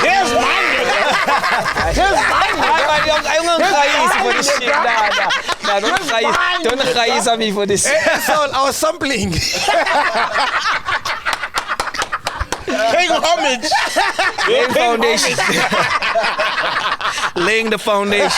Here's mine. Don't raise me for this. So I was sampling. Paying homage. Laying foundation. Laying the foundation.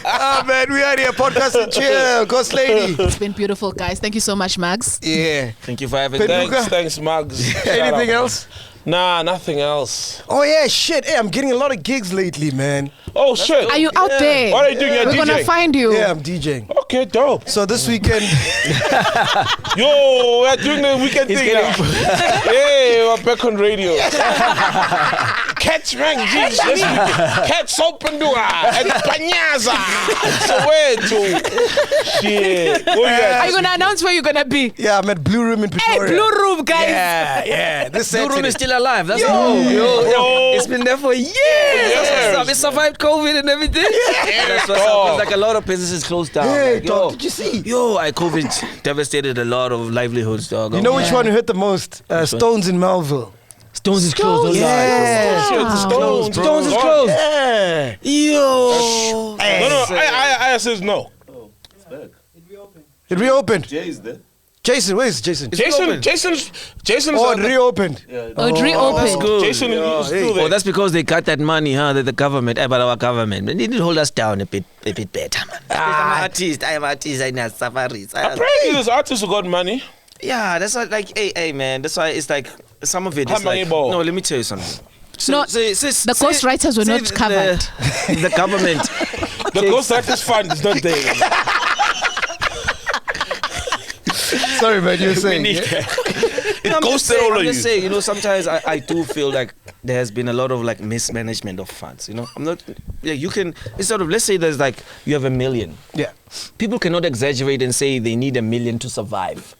Oh man, we are here, podcast and chill, Ghost Lady. It's been beautiful, guys. Thank you so much, Maggz. Yeah. Thank you for having me. Thanks, Maggz. Anything else? Nah, nothing else. Oh yeah, shit. Hey, I'm getting a lot of gigs lately, man. Oh shit. Are you out there? What are you doing? You're We're DJing? gonna find you. Yeah, I'm DJing. Okay, dope. So this weekend, Yo, we're doing the weekend thing now. Hey, we're back on radio. Catch MacG this weekend. Catch Sopendua and Panyaza. So where to? Shit. Where you at? Are you gonna announce where you're gonna be? yeah, I'm at Blue Room in Hey, Pretoria. Blue Room, guys. Yeah. This Blue Room Saturday. is still alive. That's Yo. all. It's been there for years. That's what's up. It survived COVID and everything. That's what's up. 'Cause like a lot of businesses closed down. Hey, Like, dog, did you see? COVID devastated a lot of livelihoods, dog. You know which one hurt the most? Stones in Melville. Stones is closed. Yeah. Shit, the Stones, bro. Stones is closed. Yeah. Yo. No, I says no. It reopened. Jay is there. Jason, where is Jason? Jason's Oh, it reopened. Oh, it reopened. That's good. Jason is still there. Oh, that's because they got that money, huh? That the government, about our government, they need to hold us down a bit better, man. I'm an artist. I know safaris. Apparently, there's artists who got money. Yeah, that's like, hey, man. That's why it's like some of it How is many like. ball? No, let me tell you something. No, the ghostwriters were not covered. The government. The Ghostwriters Fund is not there. Sorry, man, you were saying. It ghosted all of I'm you. just saying, sometimes I do feel like there has been a lot of like mismanagement of funds. I'm not. Yeah, you can instead of let's say there's like you have 1 million. Yeah. People cannot exaggerate and say they need 1 million to survive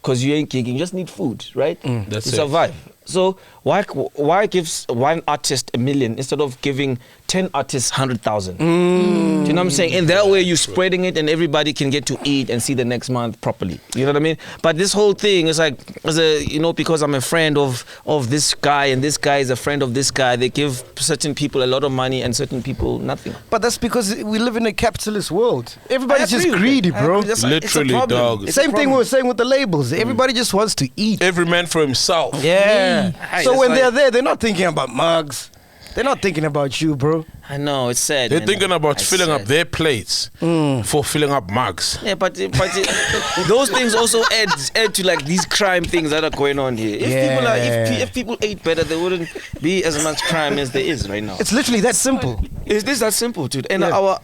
because you ain't kicking. You just need food, right? That's to it. survive. So why gives one artist 1 million instead of giving 10 artists 100,000? Do you know what I'm saying? And that way you're spreading it and everybody can get to eat and see the next month properly. You know what I mean? But this whole thing is like, because I'm a friend of this guy and this guy is a friend of this guy, they give certain people a lot of money and certain people nothing. But that's because we live in a capitalist world. Everybody's just greedy, bro. Literally, dog. Same thing we were saying with the labels. Everybody just wants to eat. Every man for himself. Yeah. So when why- they're there, they're not thinking about mugs. They're not thinking about you, bro. I know, it's sad. They're man. thinking about It's filling up sad. their plates for filling up mugs. Yeah, but those things also add to like these crime things that are going on here. If people ate better, there wouldn't be as much crime as there is right now. It's literally that simple. It's this that simple, dude. And our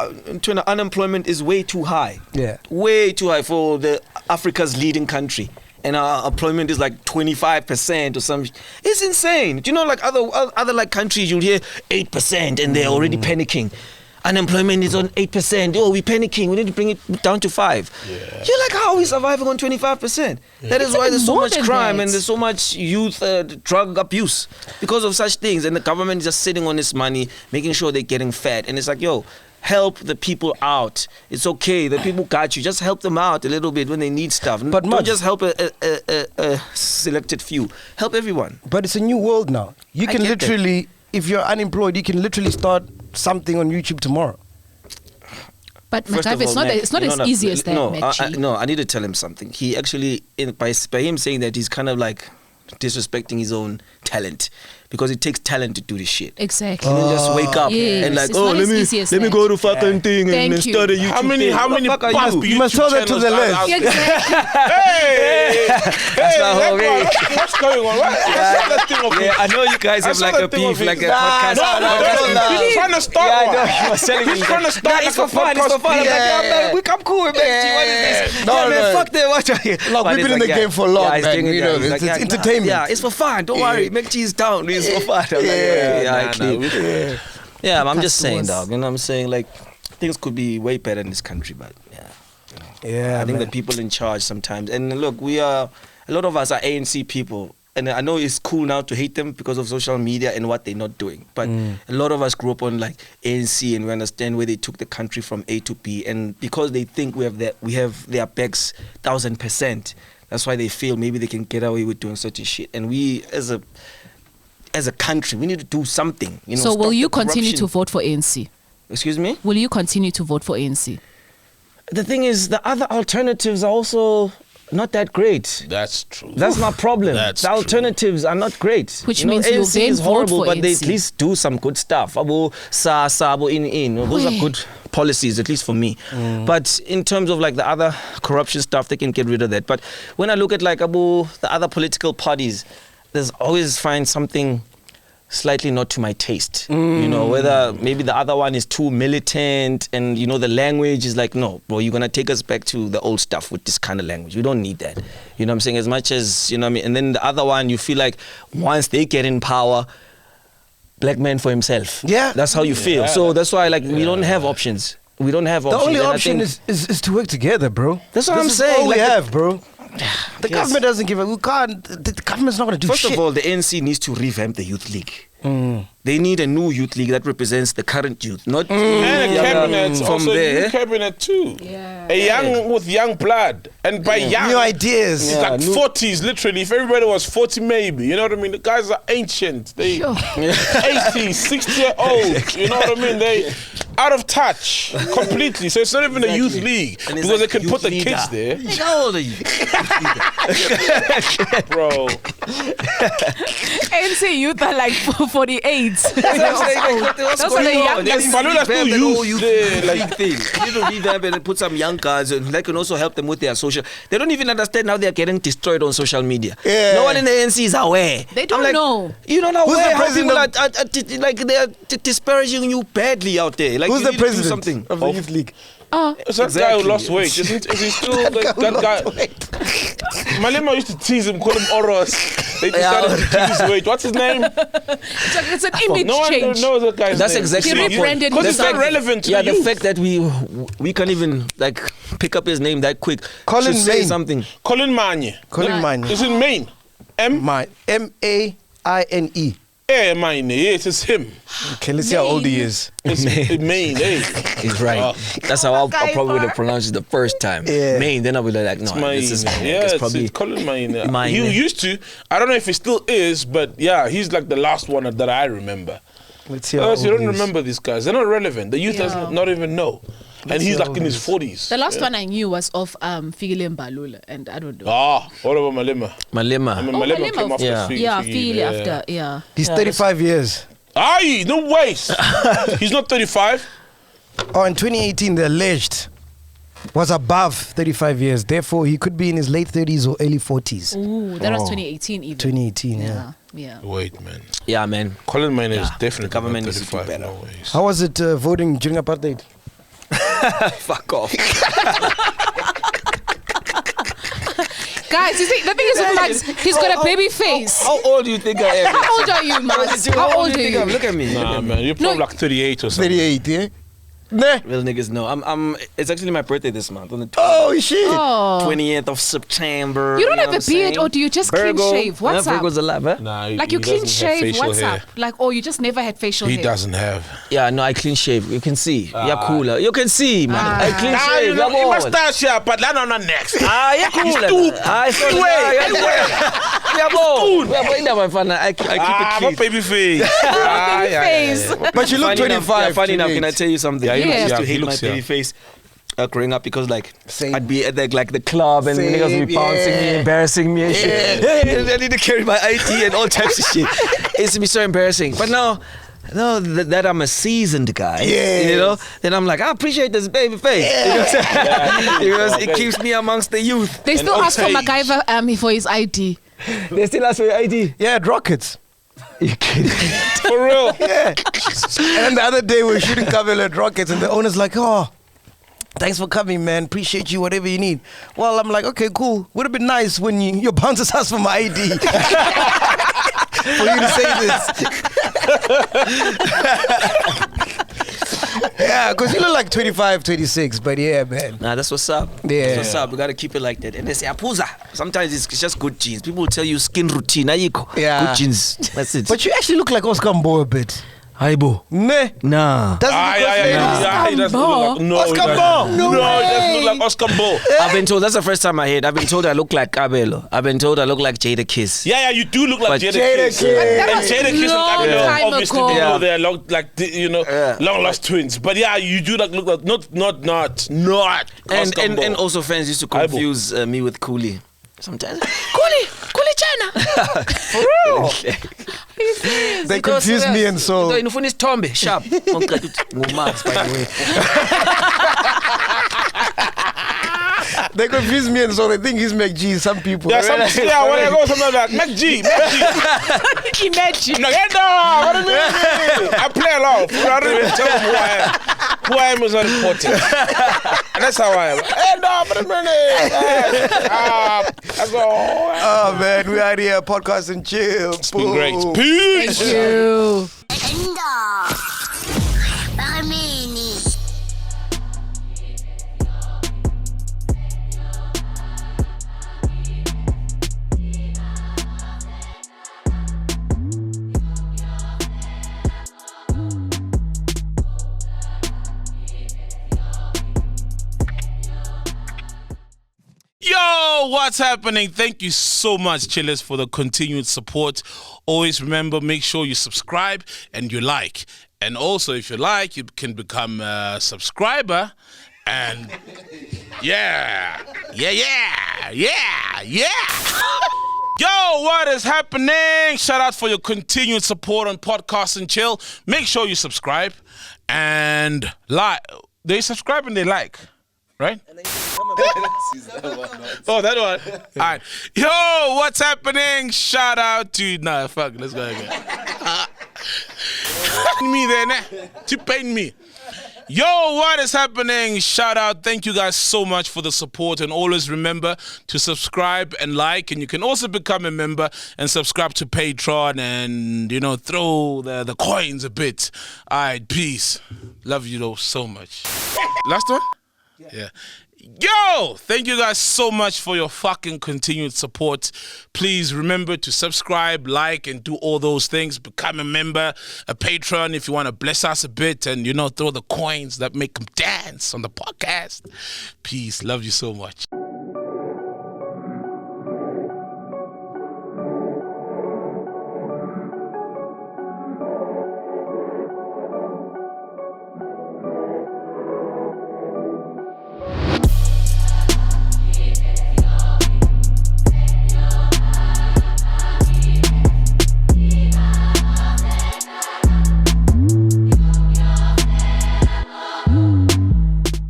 unemployment is way too high. Yeah. Way too high for Africa's leading country. And our employment is like 25% or something. It's insane. Do you know, like other like countries, you'll hear 8% and they're already panicking. Unemployment is on 8%. Oh, we're panicking. We need to bring it down to 5%. Yeah. You're like, how are we surviving on 25%? That is why there's so more much than crime that. and there's so much youth drug abuse because of such things. And the government is just sitting on this money, making sure they're getting fed. And it's like, yo, help the people out. It's okay. The people got you. Just help them out a little bit when they need stuff. But don't just help a selected few. Help everyone. But it's a new world now. You I can get that. literally, if you're unemployed, you can literally start something on YouTube tomorrow. But First of MacGyver, all, it's not as easy as that, MacG. No, I need to tell him something. He actually, by him saying that, he's kind of like disrespecting his own talent because it takes talent to do this shit. Exactly. You don't just wake up Yes, and like, it's oh, not let as me easy as let me that. go to fucking thing and Thank then you. start a YouTube How many thing. What the fuck are past you? You must throw that to the left. Exactly. Hey, That's my whole hey, what's going on? What? I saw that thing of Yeah, I know you guys have saw like a that thing of beef, like a his. podcast. He's trying to start Yeah, I know. one. He was telling me. He's trying to start It's like for fun. a It's for fun. I'm like, Yeah. yeah, man, we come cool with MacG. What is this? No, Yeah, man, no. fuck that. What are you? Look, But we've it's been in the game for long, he's man. doing it, You know, he's it's nah, entertainment. Yeah, it's for fun. Don't worry. MacG is down. It's for fun. I'm like, yeah, I'm just saying, dog. You know what I'm saying? Like, things could be way better in this country, but I think the people in charge sometimes. And look, a lot of us are ANC people. And I know it's cool now to hate them because of social media and what they're not doing. But a lot of us grew up on like ANC, and we understand where they took the country from A to B. And because they think we have their backs 1,000%, that's why they feel maybe they can get away with doing certain shit. And we, as a country, we need to do something. So will you continue to vote for ANC? Excuse me? Will you continue to vote for ANC? The thing is, the other alternatives are also not that great. That's true. That's my problem. That's the alternatives are not great. Which means you'll ANC then is vote horrible, for but ANC. they at least do some good stuff. Abo sa in. Those are good policies, at least for me. But in terms of like the other corruption stuff, they can get rid of that. But when I look at like the other political parties, there's always find something slightly not to my taste. Whether maybe the other one is too militant and the language is like, no, bro, you're gonna take us back to the old stuff with this kind of language. We don't need that. You know what I'm saying? As much as, what I mean? And then the other one, you feel like once they get in power, black man for himself. Yeah. That's how you feel. So that's why we don't have options. We don't have options. The only And I option think is to work together, bro. That's what This I'm is saying. all we Like have, bro. The Yes. government doesn't give a. We can't. The government's not gonna do First shit. of all, the ANC needs to revamp the youth league. They need a new youth league that represents the current youth, not And a cabinet, from also there. new cabinet too. Yeah. A young with young blood, and by young, New ideas. it's like 40s literally. If everybody was 40, maybe, you know what I mean. The guys are ancient. They 80s, 60-year-olds. You know what I mean. They out of touch completely. So it's not even a youth league And it's because like they can put the youth kids there, leader. How old are you? bro. ANC youth are like 48. What's going on? youngest. Balula's still Revamp that whole youth youth there, league thing. You need to revamp it and put some young guys, and that can also help them with their social. They don't even understand how they're getting destroyed on social media. Yeah. No one in the ANC is aware. They don't know. You don't know Who's the how people president are like they're disparaging you badly out there. Like, Who's you the need to do president something. of the youth league? It's that guy who lost weight. Is he still that guy? Malema used to tease him, call him Oros. They decided to keep his weight. What's his name? It's an image No one change. knows that guy's That's name. exactly He my point. rebranded Because it's not himself. relevant to Yeah, the the youth. fact that we can't even like pick up his name that quick. Colin should say Maine. something. Colin Manye. Colin Mine. Is it Maine? M-A-I-N-E. Eh, Mine. Yes, it's him. Okay, let's see how old he is. It's Maine. Hey. He's right. That's how I'll probably would have pronounced it the first time. Yeah. Maine. Then I'll be like, no, Mine. this is Yeah, it's it's probably Colin Mine. Mine. He used to. I don't know if he still is, but yeah, he's like the last one that I remember. Let's see how Else old you don't he is. remember these guys. They're not relevant. The youth does Yeah. not even know. And he's like in his 40s. The last one I knew was of Figile Mbalula, and I don't know. Ah, what about Malema? I mean, Malema. Malema Malema. came after Yeah. Figile, Yeah, Figile after, yeah. He's 35 years. Aye, no ways. He's not 35. Oh, in 2018, the alleged was above 35 years. Therefore, he could be in his late 30s or early 40s. Ooh, that was 2018 even. 2018, yeah. Yeah. Wait, man. Yeah, man. Colin Mine is Yeah, definitely the government not needs to do 35. better. No ways. How was it voting during apartheid? Fuck off. Guys, you see, the thing is with Maggz, he's got a baby face. How old do you think I am? How old are you, Maggz? How old are do you think I am? you? Look at me. Nah, man, you're probably like 38 or something. 38, yeah? Nah. Real niggas know. It's actually my birthday this month on the Oh, shit. Oh. 20th of September. You don't know have what a I'm beard, saying? or do you just clean Virgo. shave? What's Yeah, up? Virgo's alive, huh? Nah, Like you he clean doesn't have shave, facial what's hair. up? Like, oh, you just never had facial He hair. doesn't have. Yeah, no, I clean shave. You can see. Yeah, cooler. You can see, man. I clean Ah, shave. you know, Yeah, he boy. mustache here, but that on the next. Ah, yeah, cool. stupid. Ah, it's not yeah, boy. Yeah, boy, never fun. I keep Ah, it what clean. baby face. Baby face. But you look Funny enough, 25. yeah, funny enough, can I 28. tell you something? Yeah, he I looks used young. to He hate my looks baby young. face growing up because like Same. I'd be at the club and Same, niggas would be bouncing me, yeah. embarrassing me and shit. Hey, I need to carry my ID and all types of shit. It used to be so embarrassing. But now, no, that I'm a seasoned guy, you know, then I'm like, I appreciate this baby face. You know what I'm saying? Because it keeps me amongst the youth. They still And ask for okay. MacGyver for his ID. They still ask for your ID. Yeah, at Rockets. You kidding? For real. Yeah. And then the other day we were shooting Kabel at Rockets and the owner's like, oh, thanks for coming, man. Appreciate you, whatever you need. Well, I'm like, okay, cool. Would have been nice when your bouncers asked for my ID. For you to say this. Yeah, because you look like 25, 26, but yeah, man. Nah, that's what's up. Yeah. That's what's up. We gotta keep it like that. And they say, Apuza. Sometimes it's just good genes. People will tell you skin routine. Yeah. Good genes. That's it. But you actually look like Oscar Mbo a bit. Aibo. Ne? Nah. Doesn't He doesn't look like Oscar he doesn't. Mbo. No, he doesn't look like Oscar Mbo. I've been told, that's the first time I heard. I've been told I look like Kabelo. I've been told I look like Jada Kiss. Yeah, you do look like But Jada Jada Kiss. Kiss. And Jada Kiss and Long Amapiano time obviously ago. didn't Yeah. know they're long, like long lost twins. But yeah, you do look like not Oscar Mbo. And also fans used to confuse me with Cooley. Sometimes Cooley China. For real? They confused me and so. So in is Tombe sharp. Maggz, by the way. They confuse me and so they think he's MacG. Some people. Yeah, when I go something like MacG. Imagine. No, what do you mean? I play along. I don't even tell them who I am. Who I am is not important. And that's how I am. Hey, no, but a minute. That's all. Oh man, we out here, podcast and chill. It's been great. Peace. Thank you. Yo, what's happening? Thank you so much, chillers, for the continued support. Always remember, make sure you subscribe and you like. And also, if you like, you can become a subscriber. And yeah. Yo, what is happening? Shout out for your continued support on Podcast and Chill. Make sure you subscribe and like. They subscribe and they like. Right? Oh, that one. All right. Yo, what's happening? Shout out to... Nah, fuck. Let's go again. Me then, eh? T-pain me. Yo, what is happening? Shout out. Thank you guys so much for the support. And always remember to subscribe and like. And you can also become a member and subscribe to Patreon and, throw the coins a bit. All right, peace. Love you though so much. Last one? Yeah. Yo, thank you guys so much for your fucking continued support. Please remember to subscribe, like, and do all those things. Become a member, a patron if you want to bless us a bit and, throw the coins that make them dance on the podcast. Peace. Love you so much.